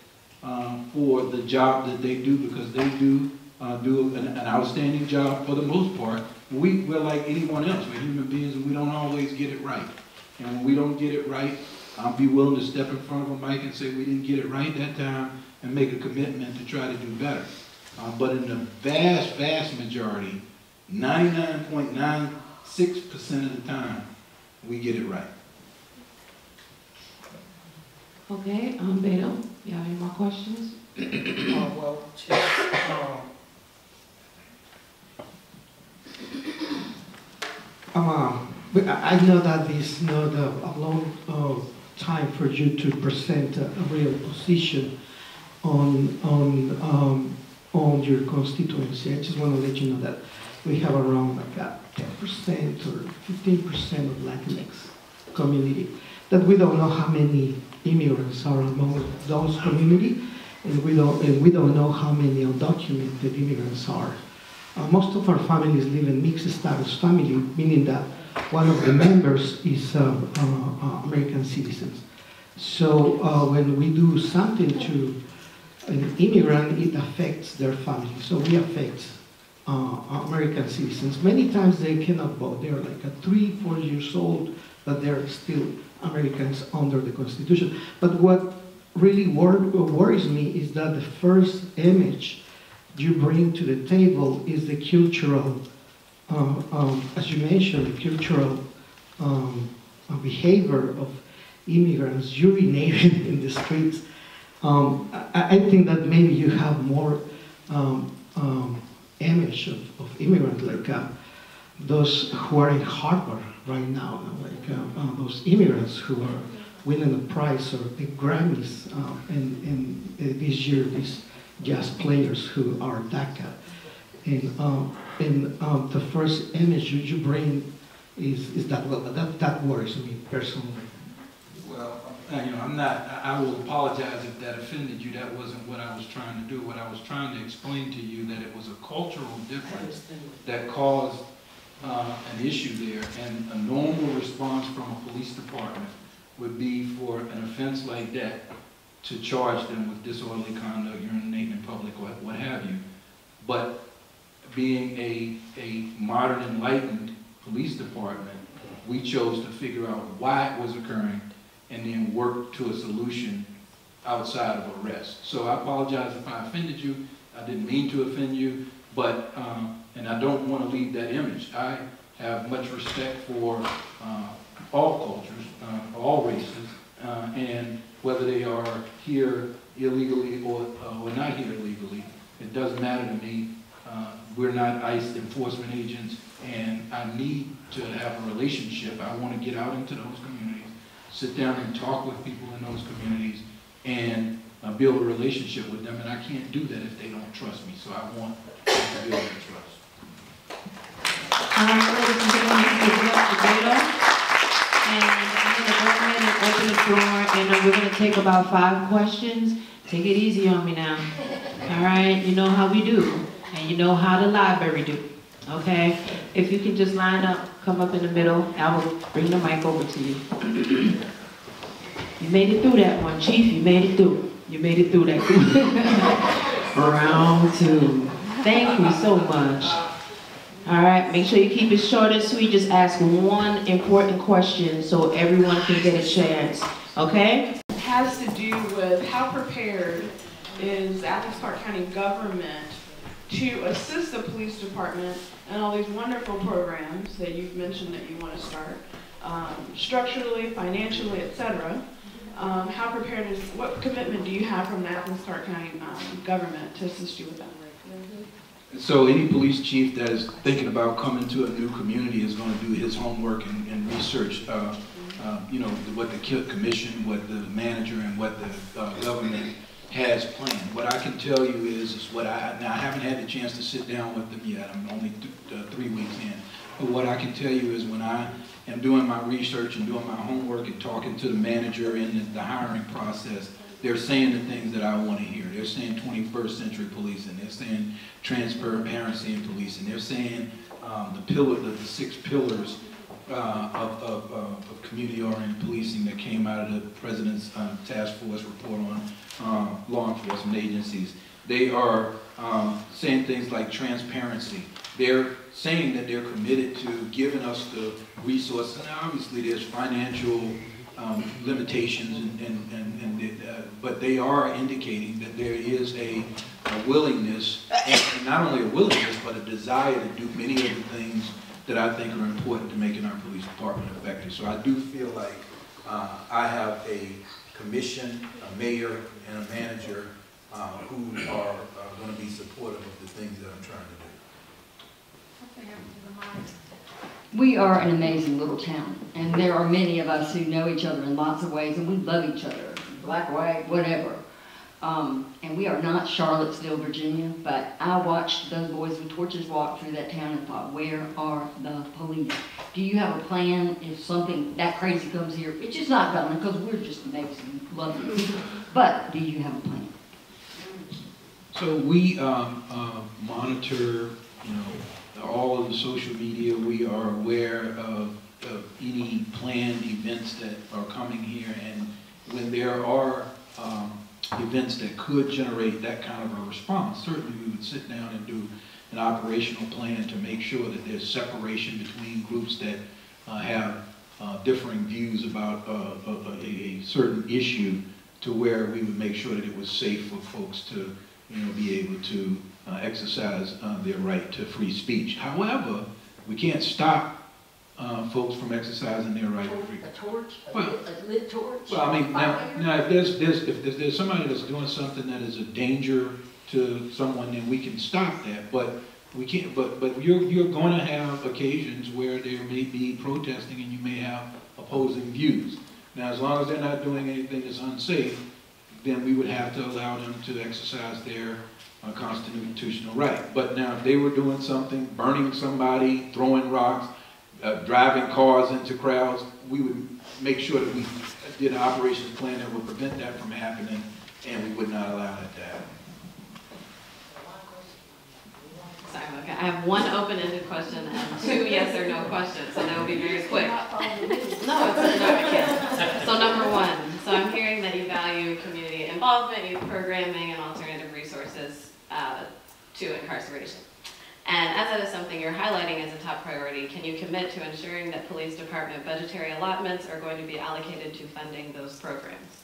for the job that they do, because they do an outstanding job for the most part. We're like anyone else. We're human beings, and we don't always get it right. And when we don't get it right, I'll be willing to step in front of a mic and say we didn't get it right that time and make a commitment to try to do better. But in the vast, vast majority, 99.96% of the time, we get it right. Okay, Beto, you have any more questions? Well, Chief, I know that this is not a long time for you to present a real position on your constituency. I just want to let you know that we have around like a 10% or 15% of Latinx community, that we don't know how many immigrants are among those community, and we don't know how many undocumented immigrants are. Most of our families live in mixed status family, meaning that one of the members is American citizens. So when we do something to an immigrant, it affects their family. So we affect American citizens. Many times they cannot vote. They're like 3-4 years old, but they're still Americans under the Constitution. But what really worries me is that the first image you bring to the table is the cultural, as you mentioned, the cultural behavior of immigrants urinating in the streets. I think that maybe you have more image of immigrants like those who are in harbor right now, like those immigrants who are winning a prize or the Grammys in this year, these jazz players who are DACA. And the first image you bring is that well, but that worries me personally. Well, I'm not, I will apologize if that offended you. That wasn't what I was trying to do. What I was trying to explain to you that it was a cultural difference that caused an issue there, and a normal response from a police department would be for an offense like that to charge them with disorderly conduct, urinating in public, or what have you. But being a modern, enlightened police department, we chose to figure out why it was occurring and then work to a solution outside of arrest. So I apologize if I offended you. I didn't mean to offend you, but, and I don't want to leave that image. I have much respect for all cultures, all races, and whether they are here illegally or not here illegally, it doesn't matter to me. We're not ICE enforcement agents, and I need to have a relationship. I want to get out into those communities, sit down and talk with people in those communities, and build a relationship with them, and I can't do that if they don't trust me, so I want them to build that trust. All right, ladies and gentlemen, this is Dr. Beto, and I'm going to go ahead and open the floor, and we're going to take about 5 questions. Take it easy on me now. All right, you know how we do, and you know how the library do, okay? If you can just line up, come up in the middle, I will bring the mic over to you. You made it through that one, Chief, you made it through. You made it through that. Round 2. Thank you so much. All right, make sure you keep it short and sweet. Just ask one important question so everyone can get a chance, okay? It has to do with how prepared is Athens Clarke County government to assist the police department and all these wonderful programs that you've mentioned that you want to start, structurally, financially, etc. How prepared is, what commitment do you have from the Athens Clarke County government to assist you with that? So any police chief that is thinking about coming to a new community is going to do his homework and research, what the commission, what the manager, and what the government has planned. What I can tell you is what I haven't had the chance to sit down with them yet. I'm only 3 weeks in. But what I can tell you is when I am doing my research and doing my homework and talking to the manager in the hiring process, they're saying the things that I want to hear. They're saying 21st century policing. They're saying transparency in policing. They're saying the 6 pillars of community-oriented policing that came out of the President's task force report on law enforcement agencies. They are saying things like transparency. They're saying that they're committed to giving us the resources. And obviously there's financial limitations, but they are indicating that there is a willingness, and not only a willingness, but a desire to do many of the things that I think are important to making our police department effective. So I do feel like I have a commission, a mayor, and a manager who are going to be supportive of the things that I'm trying to do. We are an amazing little town, and there are many of us who know each other in lots of ways, and we love each other, black, white, whatever. And we are not Charlottesville, Virginia, but I watched those boys with torches walk through that town and thought, where are the police? Do you have a plan if something that crazy comes here? It's just not gonna, because we're just amazing, lovely. But do you have a plan? So we monitor, all of the social media. We are aware of any planned events that are coming here, and when there are events that could generate that kind of a response, certainly we would sit down and do an operational plan to make sure that there's separation between groups that have differing views about a certain issue, to where we would make sure that it was safe for folks to be able to exercise their right to free speech. However, we can't stop folks from exercising their right to free speech. A torch? Well, a lit torch? Well, I mean, now if there's somebody that's doing something that is a danger to someone, then we can stop that. But we can't. But you're going to have occasions where there may be protesting, and you may have opposing views. Now, as long as they're not doing anything that's unsafe, then we would have to allow them to exercise their constitutional right. But now, if they were doing something, burning somebody, throwing rocks, driving cars into crowds, we would make sure that we did an operations plan that would prevent that from happening, and we would not allow that to happen. Sorry, okay. I have one open-ended question and two yes or no questions, so that will be very quick. No, I can't. So number one, so I'm hearing that you value community involvement, youth programming, and alternative resources to incarceration. And as that is something you're highlighting as a top priority, can you commit to ensuring that police department budgetary allotments are going to be allocated to funding those programs?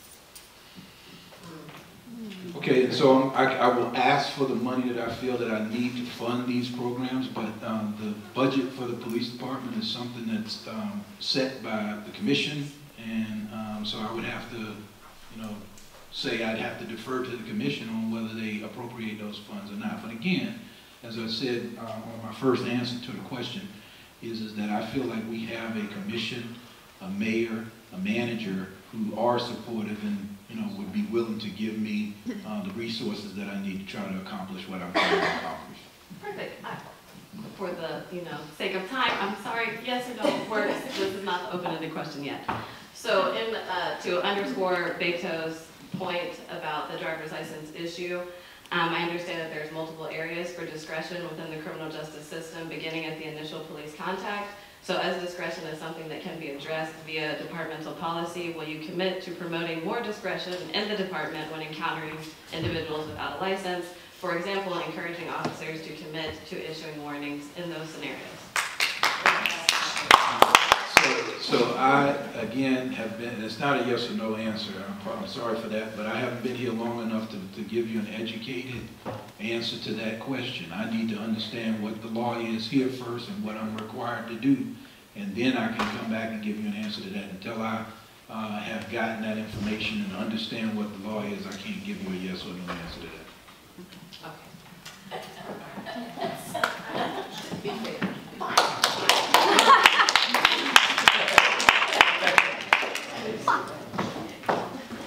Okay, and so I will ask for the money that I feel that I need to fund these programs, but the budget for the police department is something that's set by the commission, and so I would have to, say I'd have to defer to the commission on whether they appropriate those funds or not. But again, as I said on my first answer to the question, is that I feel like we have a commission, a mayor, a manager who are supportive and would be willing to give me the resources that I need to try to accomplish what I'm trying to accomplish. Perfect. For the sake of time, I'm sorry, yes or no works. This is not the open-ended question yet. So to underscore Beto's point about the driver's license issue, I understand that there's multiple areas for discretion within the criminal justice system, beginning at the initial police contact. So as discretion is something that can be addressed via departmental policy, will you commit to promoting more discretion in the department when encountering individuals without a license? For example, encouraging officers to commit to issuing warnings in those scenarios. So I, again, have been, it's not a yes or no answer, I'm sorry for that, but I haven't been here long enough to give you an educated answer to that question. I need to understand what the law is here first and what I'm required to do, and then I can come back and give you an answer to that. Until I have gotten that information and understand what the law is, I can't give you a yes or no answer to that.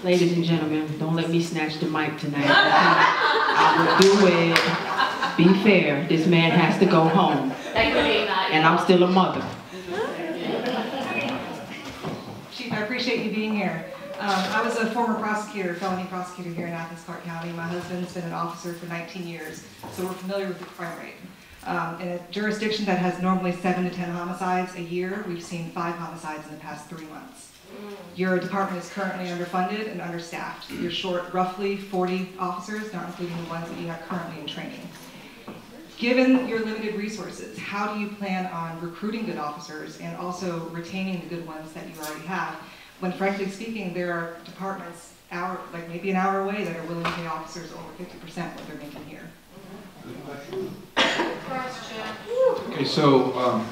Ladies and gentlemen, don't let me snatch the mic tonight. I will do it. Be fair. This man has to go home. And I'm still a mother. Chief, I appreciate you being here. I was a former prosecutor, felony prosecutor here in Athens Clarke County. My husband's been an officer for 19 years, so we're familiar with the crime rate. In a jurisdiction that has normally 7 to 10 homicides a year, we've seen 5 homicides in the past 3 months. Your department is currently underfunded and understaffed. You're short roughly 40 officers, not including the ones that you have currently in training. Given your limited resources, how do you plan on recruiting good officers and also retaining the good ones that you already have, when frankly speaking, there are departments like maybe an hour away that are willing to pay officers over 50% what they're making here? Okay, so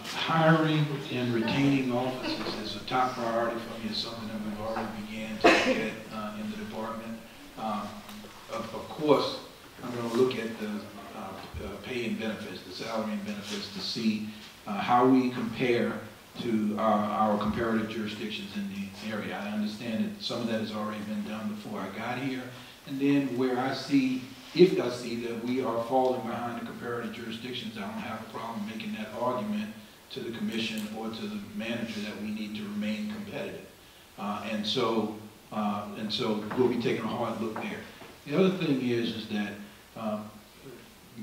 hiring and retaining officers is a top priority for me. It's something that we've already began to look at in the department. Of course, I'm going to look at the pay and benefits, the salary and benefits, to see how we compare to our comparative jurisdictions in the area. I understand that some of that has already been done before I got here, and then where I see, if I see that we are falling behind the comparative jurisdictions, I don't have a problem making that argument to the commission or to the manager that we need to remain competitive. And so we'll be taking a hard look there. The other thing is that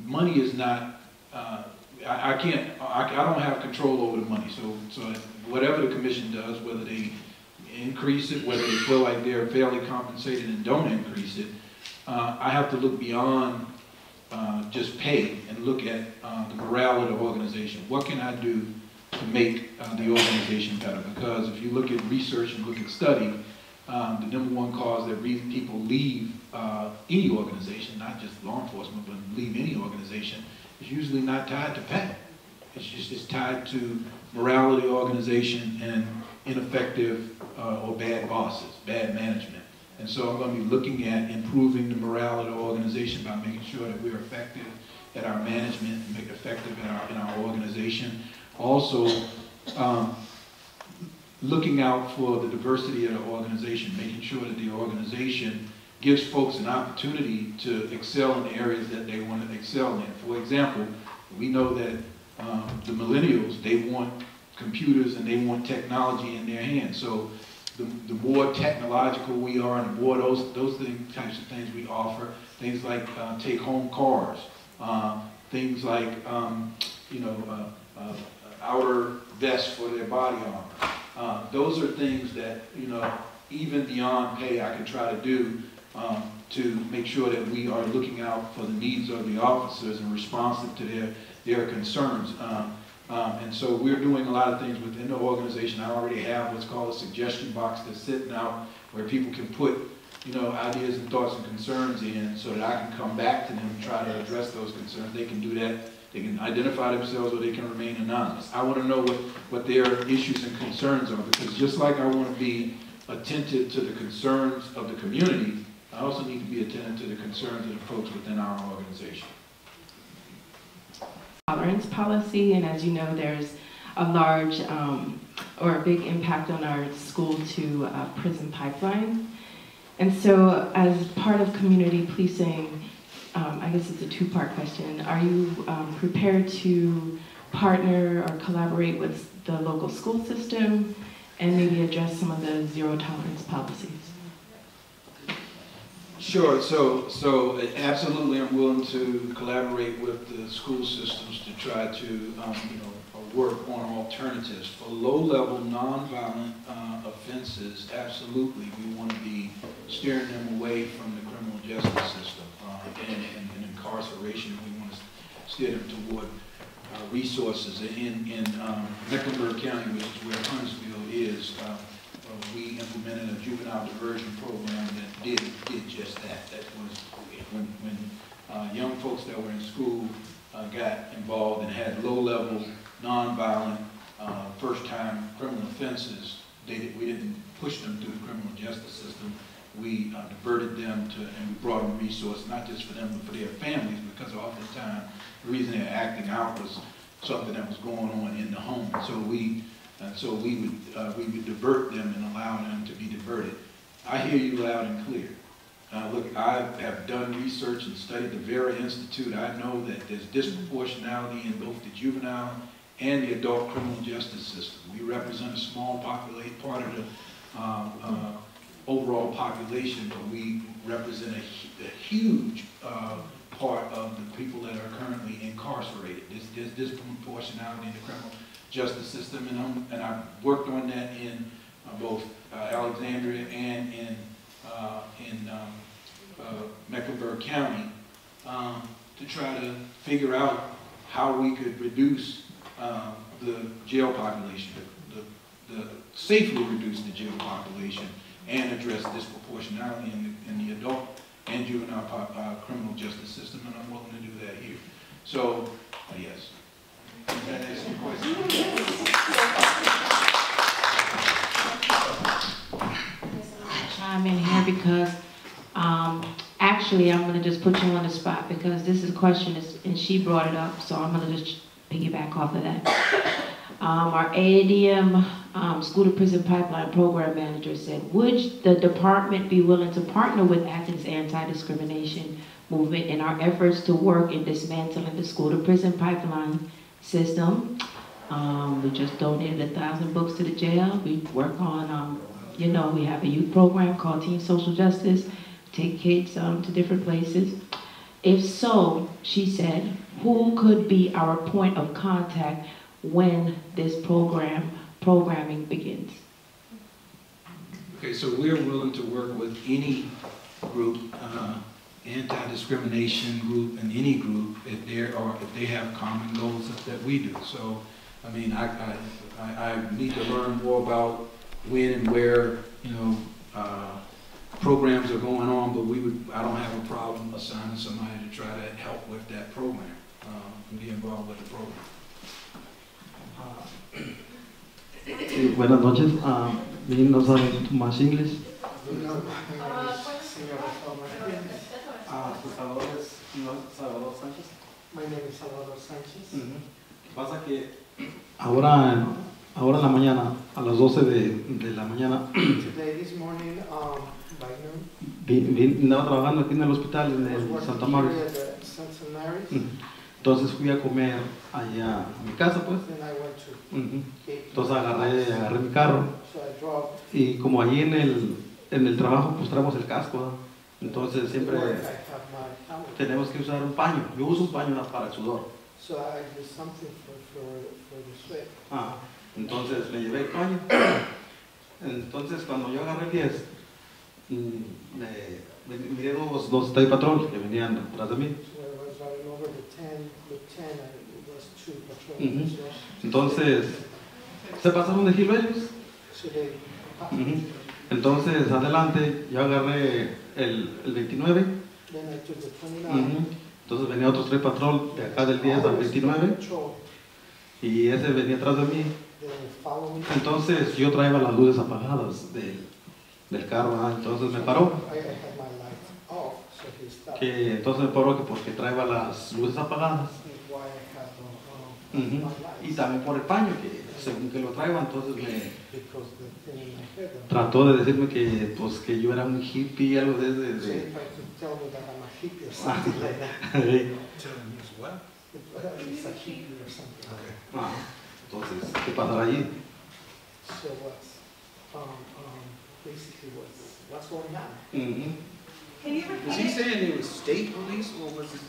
money is not, I don't have control over the money. So whatever the commission does, whether they increase it, whether they feel like they're fairly compensated and don't increase it, I have to look beyond just pay and look at the morale of the organization. What can I do to make the organization better? Because if you look at research and look at study, the #1 cause that people leave any organization, not just law enforcement, but leave any organization, is usually not tied to pay. It's tied to morale of the organization and ineffective or bad bosses, bad management. And so I'm going to be looking at improving the morale of the organization by making sure that we're effective at our management and make effective in our organization. Also, looking out for the diversity of the organization, making sure that the organization gives folks an opportunity to excel in the areas that they want to excel in. For example, we know that the millennials, they want computers and they want technology in their hands. So the more technological we are, and the more those types of things we offer, things like take-home cars, things like outer vests for their body armor. Those are things that, even beyond pay, I can try to do to make sure that we are looking out for the needs of the officers and responsive to their concerns. And so we're doing a lot of things within the organization. I already have what's called a suggestion box that's sitting out where people can put, ideas and thoughts and concerns in so that I can come back to them and try to address those concerns. They can do that. They can identify themselves or they can remain anonymous. I want to know what their issues and concerns are, because just like I want to be attentive to the concerns of the community, I also need to be attentive to the concerns of the folks within our organization. Tolerance policy, and as you know, there's a large or a big impact on our school to prison pipeline. And so as part of community policing, I guess it's a two-part question. Are you prepared to partner or collaborate with the local school system and maybe address some of the zero tolerance policies? Sure. So absolutely, I'm willing to collaborate with the school systems to try to work on alternatives for low-level, nonviolent offenses. Absolutely, we want to be steering them away from the criminal justice system and incarceration. We want to steer them toward resources in Mecklenburg County, which is where Huntsville is. We implemented a juvenile diversion program that did just that. That was when young folks that were in school got involved and had low-level, non-violent, first-time criminal offenses. We didn't push them through the criminal justice system. We diverted them and we brought them resources, not just for them, but for their families, because oftentimes the reason they're acting out was something that was going on in the home. So we would divert them and allow them to be diverted. I hear you loud and clear. Look, I have done research and studied the Vera Institute. I know that there's disproportionality in both the juvenile and the adult criminal justice system. We represent a small part of the overall population, but we represent a huge part of the people that are currently incarcerated. There's disproportionality in the criminal justice system, and I've worked on that in both Alexandria and in Mecklenburg County to try to figure out how we could reduce the jail population, safely reduce the jail population, and address disproportionality in the adult and juvenile criminal justice system, and I'm willing to do that here. So, yes. Does that answer your question? Chime in here because actually I'm going to just put you on the spot because this is a question and she brought it up, so I'm going to just piggyback off of that. Our AADM School to Prison Pipeline Program Manager said, would the department be willing to partner with Athens Anti-Discrimination Movement in our efforts to work in dismantling the School to Prison Pipeline system? We just donated 1,000 books to the jail. We work on, we have a youth program called Teen Social Justice, take kids to different places. If so, she said, who could be our point of contact when this programming begins? Okay, so we're willing to work with any group, anti-discrimination group, and any group if they have common goals that we do. So, I mean, I need to learn more about when and where programs are going on, but I don't have a problem assigning somebody to try to help with that program and be involved with the program. Buenas noches. No sabe más inglés. Salvador Sánchez. My name is Salvador Sánchez. Pasa que ahora en la mañana, a las 12 de la mañana, Today, this morning, by noon, andaba trabajando aquí en el hospital I was en working Santa here María. at the Santa Mary's. Entonces fui a comer allá a mi casa, pues. Then I went to Ujú. Cape. Entonces agarré mi carro So I drove. y como allí en el trabajo pues traemos el casco, ¿no? Entonces siempre I have my helmet. tenemos que usar un paño. Yo uso un paño para el sudor. So I do something for the sweat. Ah, entonces me llevé el paño. Entonces cuando yo agarré el 10, miré dos State Patrol que venían atrás de mí. So I was driving over the 10, and it was 2 patrols. Ujú. Entonces se pasaron de giro ellos. So they Ujú. Entonces adelante yo agarré el 29. Then I took the 29. Ujú. Entonces venía otro State Patrol de acá del 10 al 29 Patrol. y ese venía atrás de mí. They follow me. Entonces yo traía las luces apagadas del carro, ¿ah? Entonces me paró. I had my lights off, so he stopped. Entonces me paró que porque traía las luces apagadas. That's why I had Ujú. my lights. Y también por el paño, que según que lo traía, entonces me Because the thing in my head. trató de decirme que yo era un hippie, algo So he de tried to tell me that I'm a hippie or Ah. something like that. Telling you as well. It's a hippie or something. Ah, entonces, ¿qué pasará allí? So basically what's going on? Ujú. Can you Was he saying it was state police or was it?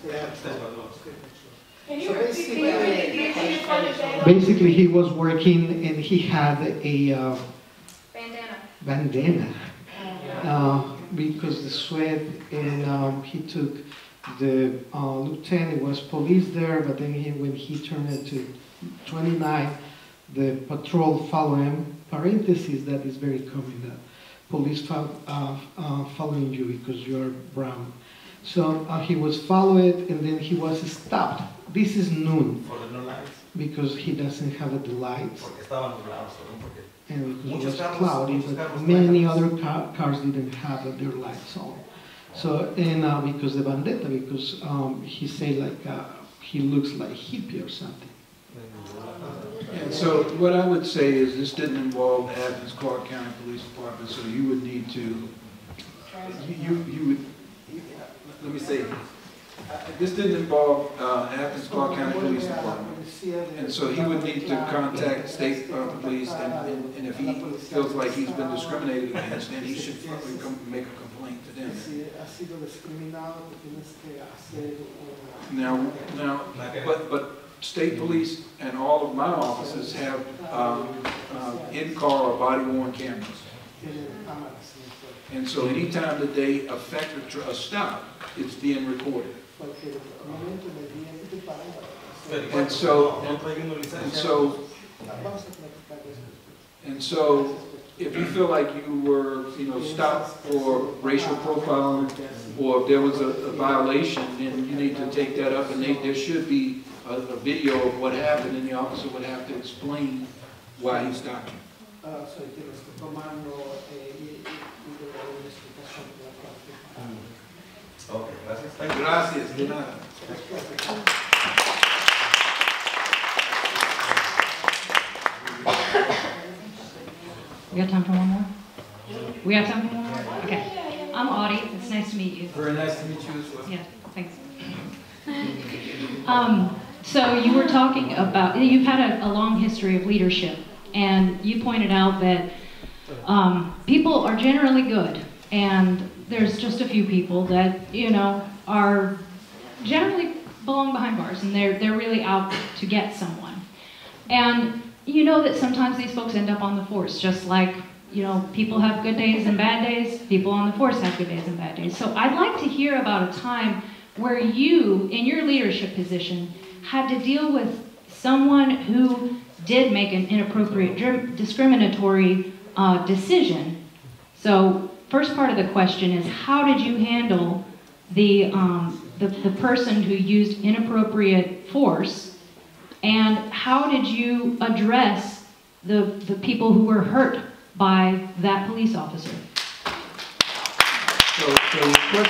Can you So repeat basically- the information? Basically, he was working and he had a bandana because the sweat, and he took the lieutenant was police there, but then when he turned it to 29, the patrol follow him. Parentheses, that is very common, that police following you because you're brown. So he was followed and then he was stopped. This is noon Por no lights, because he doesn't have the lights porque estaban nublados, ¿no? Porque and because it Muchos was carros- cloudy, muchos but carros many blancos. other cars didn't have their lights on. So, and because the bandeta, because he said like he looks like hippie or something. And so what I would say is this didn't involve Athens Clarke County Police Department, so you would need to, you would, let me say, this didn't involve Athens Clarke County Police Department. And so he would need to contact state police, and if he feels like he's been discriminated against, then he should probably make a complaint to them. Now, but state police and all of my offices have in-car or body-worn cameras. And so anytime that they affect a stop, it's being recorded. And so if you feel like you were, stopped for racial profiling, or if there was a violation, then you need to take that up, and there should be a video of what happened, and the officer would have to explain why he stopped you. Okay, gracias. Thank you. Gracias, de nada. We got time for one more? We have time for one more? Okay. I'm Audie. It's nice to meet you. Very nice to meet you as well. Yeah, thanks. So you were talking about, you've had a long history of leadership, and you pointed out that people are generally good, and there's just a few people that, are generally belong behind bars, and they're really out to get someone. And you know that sometimes these folks end up on the force, just like, people have good days and bad days, people on the force have good days and bad days. So I'd like to hear about a time where you, in your leadership position, had to deal with someone who did make an inappropriate, discriminatory decision. So first part of the question is, how did you handle the person who used inappropriate force, and how did you address the people who were hurt by that police officer? So your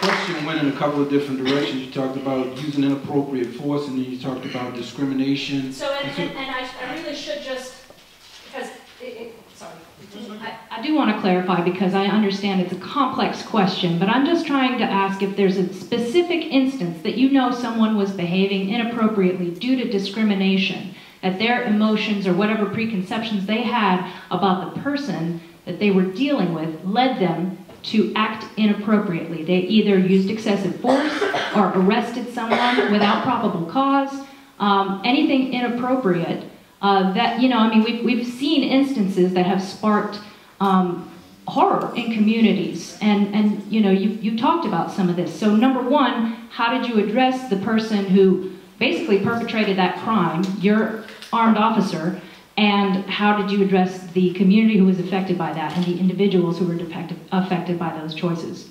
question went in a couple of different directions. You talked about using inappropriate force, and then you talked about discrimination. So, and I really should just, because sorry. I do want to clarify because I understand it's a complex question, but I'm just trying to ask if there's a specific instance that you know someone was behaving inappropriately due to discrimination, that their emotions or whatever preconceptions they had about the person that they were dealing with led them to act inappropriately. They either used excessive force or arrested someone without probable cause, anything inappropriate. That, you know, I mean, we've seen instances that have sparked horror in communities, and you know, you talked about some of this. So number one, how did you address the person who basically perpetrated that crime, your armed officer, and how did you address the community who was affected by that and the individuals who were affected by those choices?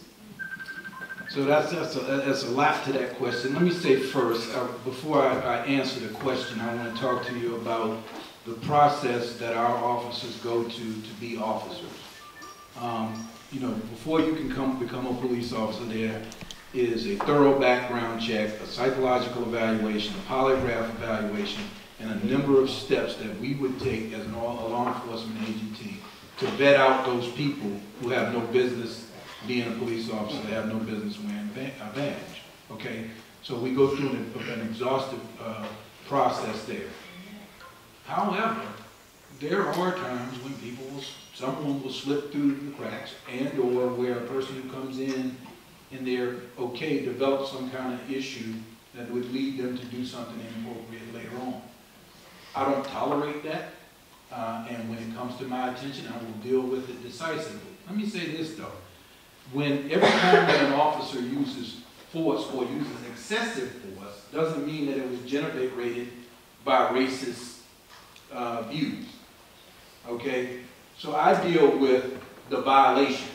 So that's a lot to that question. Let me say first, before I answer the question, I want to talk to you about the process that our officers go to be officers. You know, before you can become a police officer, there is a thorough background check, a psychological evaluation, a polygraph evaluation, and a number of steps that we would take as a law enforcement agency to vet out those people who have no business being a police officer, they have no business wearing a badge, okay? So we go through an exhaustive process there. However, there are times when someone will slip through the cracks, and or where a person who comes in and they're okay, develops some kind of issue that would lead them to do something inappropriate later on. I don't tolerate that, and when it comes to my attention, I will deal with it decisively. Let me say this though. When every time that an officer uses force or uses excessive force, doesn't mean that it was generated by racist views. Okay, so I deal with the violation,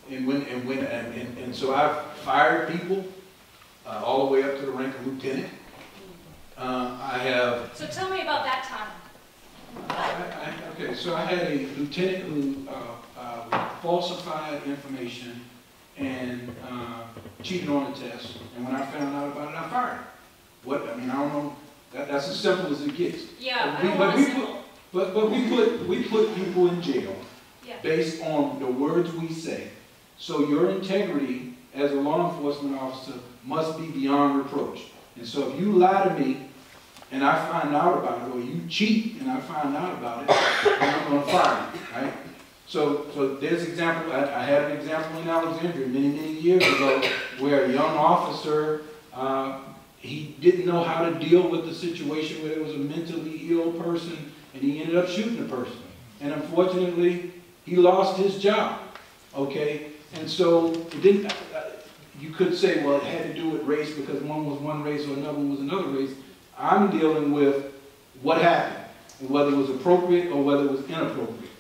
and so I've fired people all the way up to the rank of lieutenant. I have. So tell me about that time. Okay, so I had a lieutenant who falsified information and cheated on the test, and when I found out about it, I fired him. What? I mean, I don't know. That's as simple as it gets. Yeah, I don't want to simple. But we put people in jail yeah. based on the words we say. So your integrity as a law enforcement officer must be beyond reproach. And so if you lie to me and I find out about it, or you cheat and I find out about it, then I'm going to fire you, right? So there's an example. I had an example in Alexandria many years ago where a young officer, he didn't know how to deal with the situation where there was a mentally ill person, and he ended up shooting the person. And unfortunately, he lost his job, okay? And so it didn't, you could say, well, it had to do with race because one was one race or another one was another race. I'm dealing with what happened, and whether it was appropriate or whether it was inappropriate,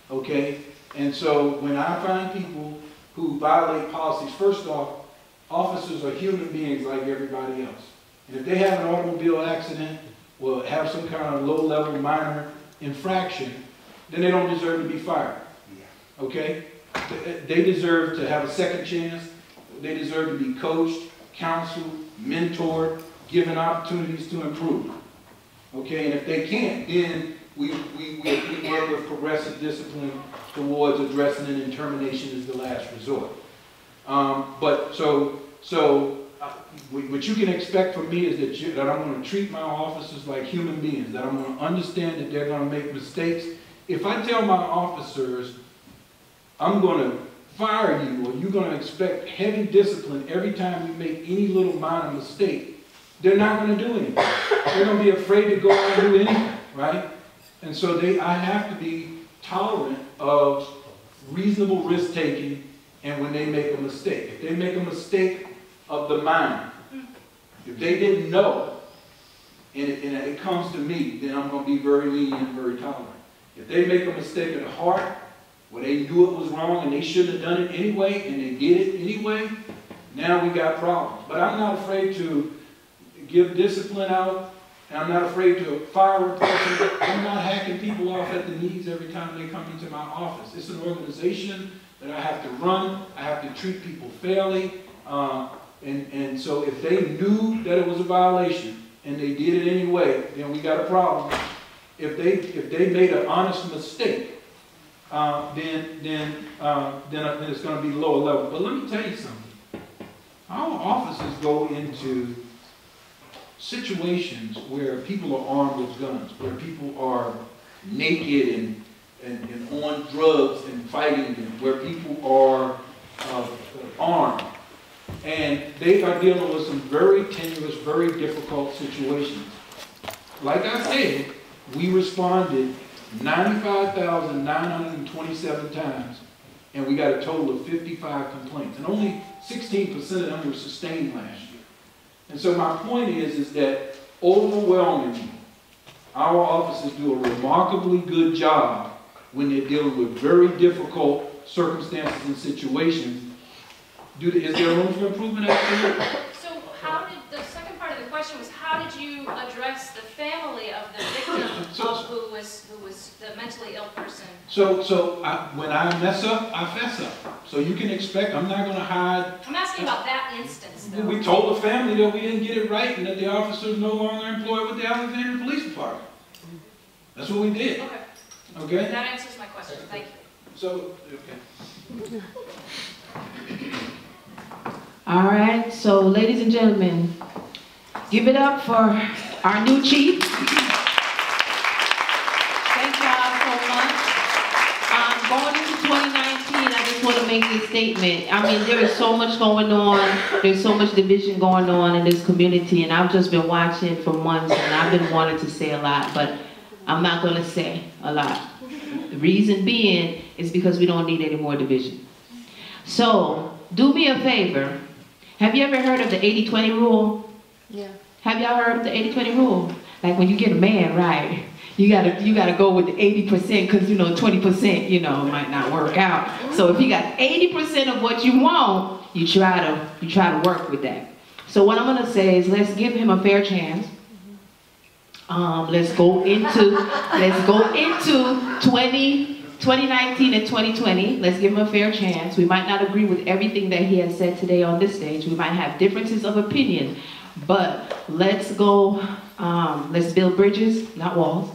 okay? And so when I find people who violate policies, first off, officers are human beings like everybody else. And if they have an automobile accident or have some kind of low-level minor infraction, then they don't deserve to be fired, okay? They deserve to have a second chance. They deserve to be coached, counseled, mentored, given opportunities to improve, okay? And if they can't, then we work with progressive discipline towards addressing it, and termination is the last resort. What you can expect from me is that I'm going to treat my officers like human beings, that I'm going to understand that they're going to make mistakes. If I tell my officers, I'm going to fire you, or you're going to expect heavy discipline every time you make any little minor mistake, they're not going to do anything. They're going to be afraid to go out and do anything, right? And so I have to be tolerant of reasonable risk-taking, and when they make a mistake. If they make a mistake of the mind, if they didn't know, and it comes to me, then I'm going to be very lenient and very tolerant. If they make a mistake of the heart, where they knew it was wrong and they shouldn't have done it anyway, and they did it anyway, now we got problems. But I'm not afraid to give discipline out, and I'm not afraid to fire a person. I'm not hacking people off at the knees every time they come into my office. It's an organization that I have to run. I have to treat people fairly. And so if they knew that it was a violation and they did it anyway, then we got a problem. If they made an honest mistake then it's going to be lower level. But let me tell you something. Our officers go into situations where people are armed with guns, where people are naked and on drugs and fighting them, where people are armed. And they are dealing with some very tenuous, very difficult situations. Like I said, we responded 95,927 times, and we got a total of 55 complaints. And only 16% of them were sustained last year. And so my point is that overwhelmingly, our officers do a remarkably good job when they're dealing with very difficult circumstances and situations. Is there room for improvement out there? So how did, the second part of the question was, how did you address the family of the victim who was the mentally ill person? When I mess up, I fess up. So you can expect, I'm not going to hide. I'm asking about that instance, though. We told the family that we didn't get it right and that the officer is no longer employed with the Alexandria Police Department. That's what we did. Okay. Okay? That answers my question. Thank you. So, okay. All right, so ladies and gentlemen, give it up for our new chief. Thank y'all so much. Going into 2019, I just want to make this statement. I mean, there is so much going on. There's so much division going on in this community, and I've just been watching for months, and I've been wanting to say a lot, but I'm not going to say a lot. The reason being is because we don't need any more division. So, do me a favor. Have you ever heard of the 80-20 rule? Yeah. Have y'all heard of the 80-20 rule? Like when you get a man right, you gotta go with the 80% because 20% might not work out. So if you got 80% of what you want, you try to work with that. So what I'm gonna say is let's give him a fair chance. Let's go into 2019 and 2020, let's give him a fair chance. We might not agree with everything that he has said today on this stage. We might have differences of opinion, but let's go, let's build bridges, not walls.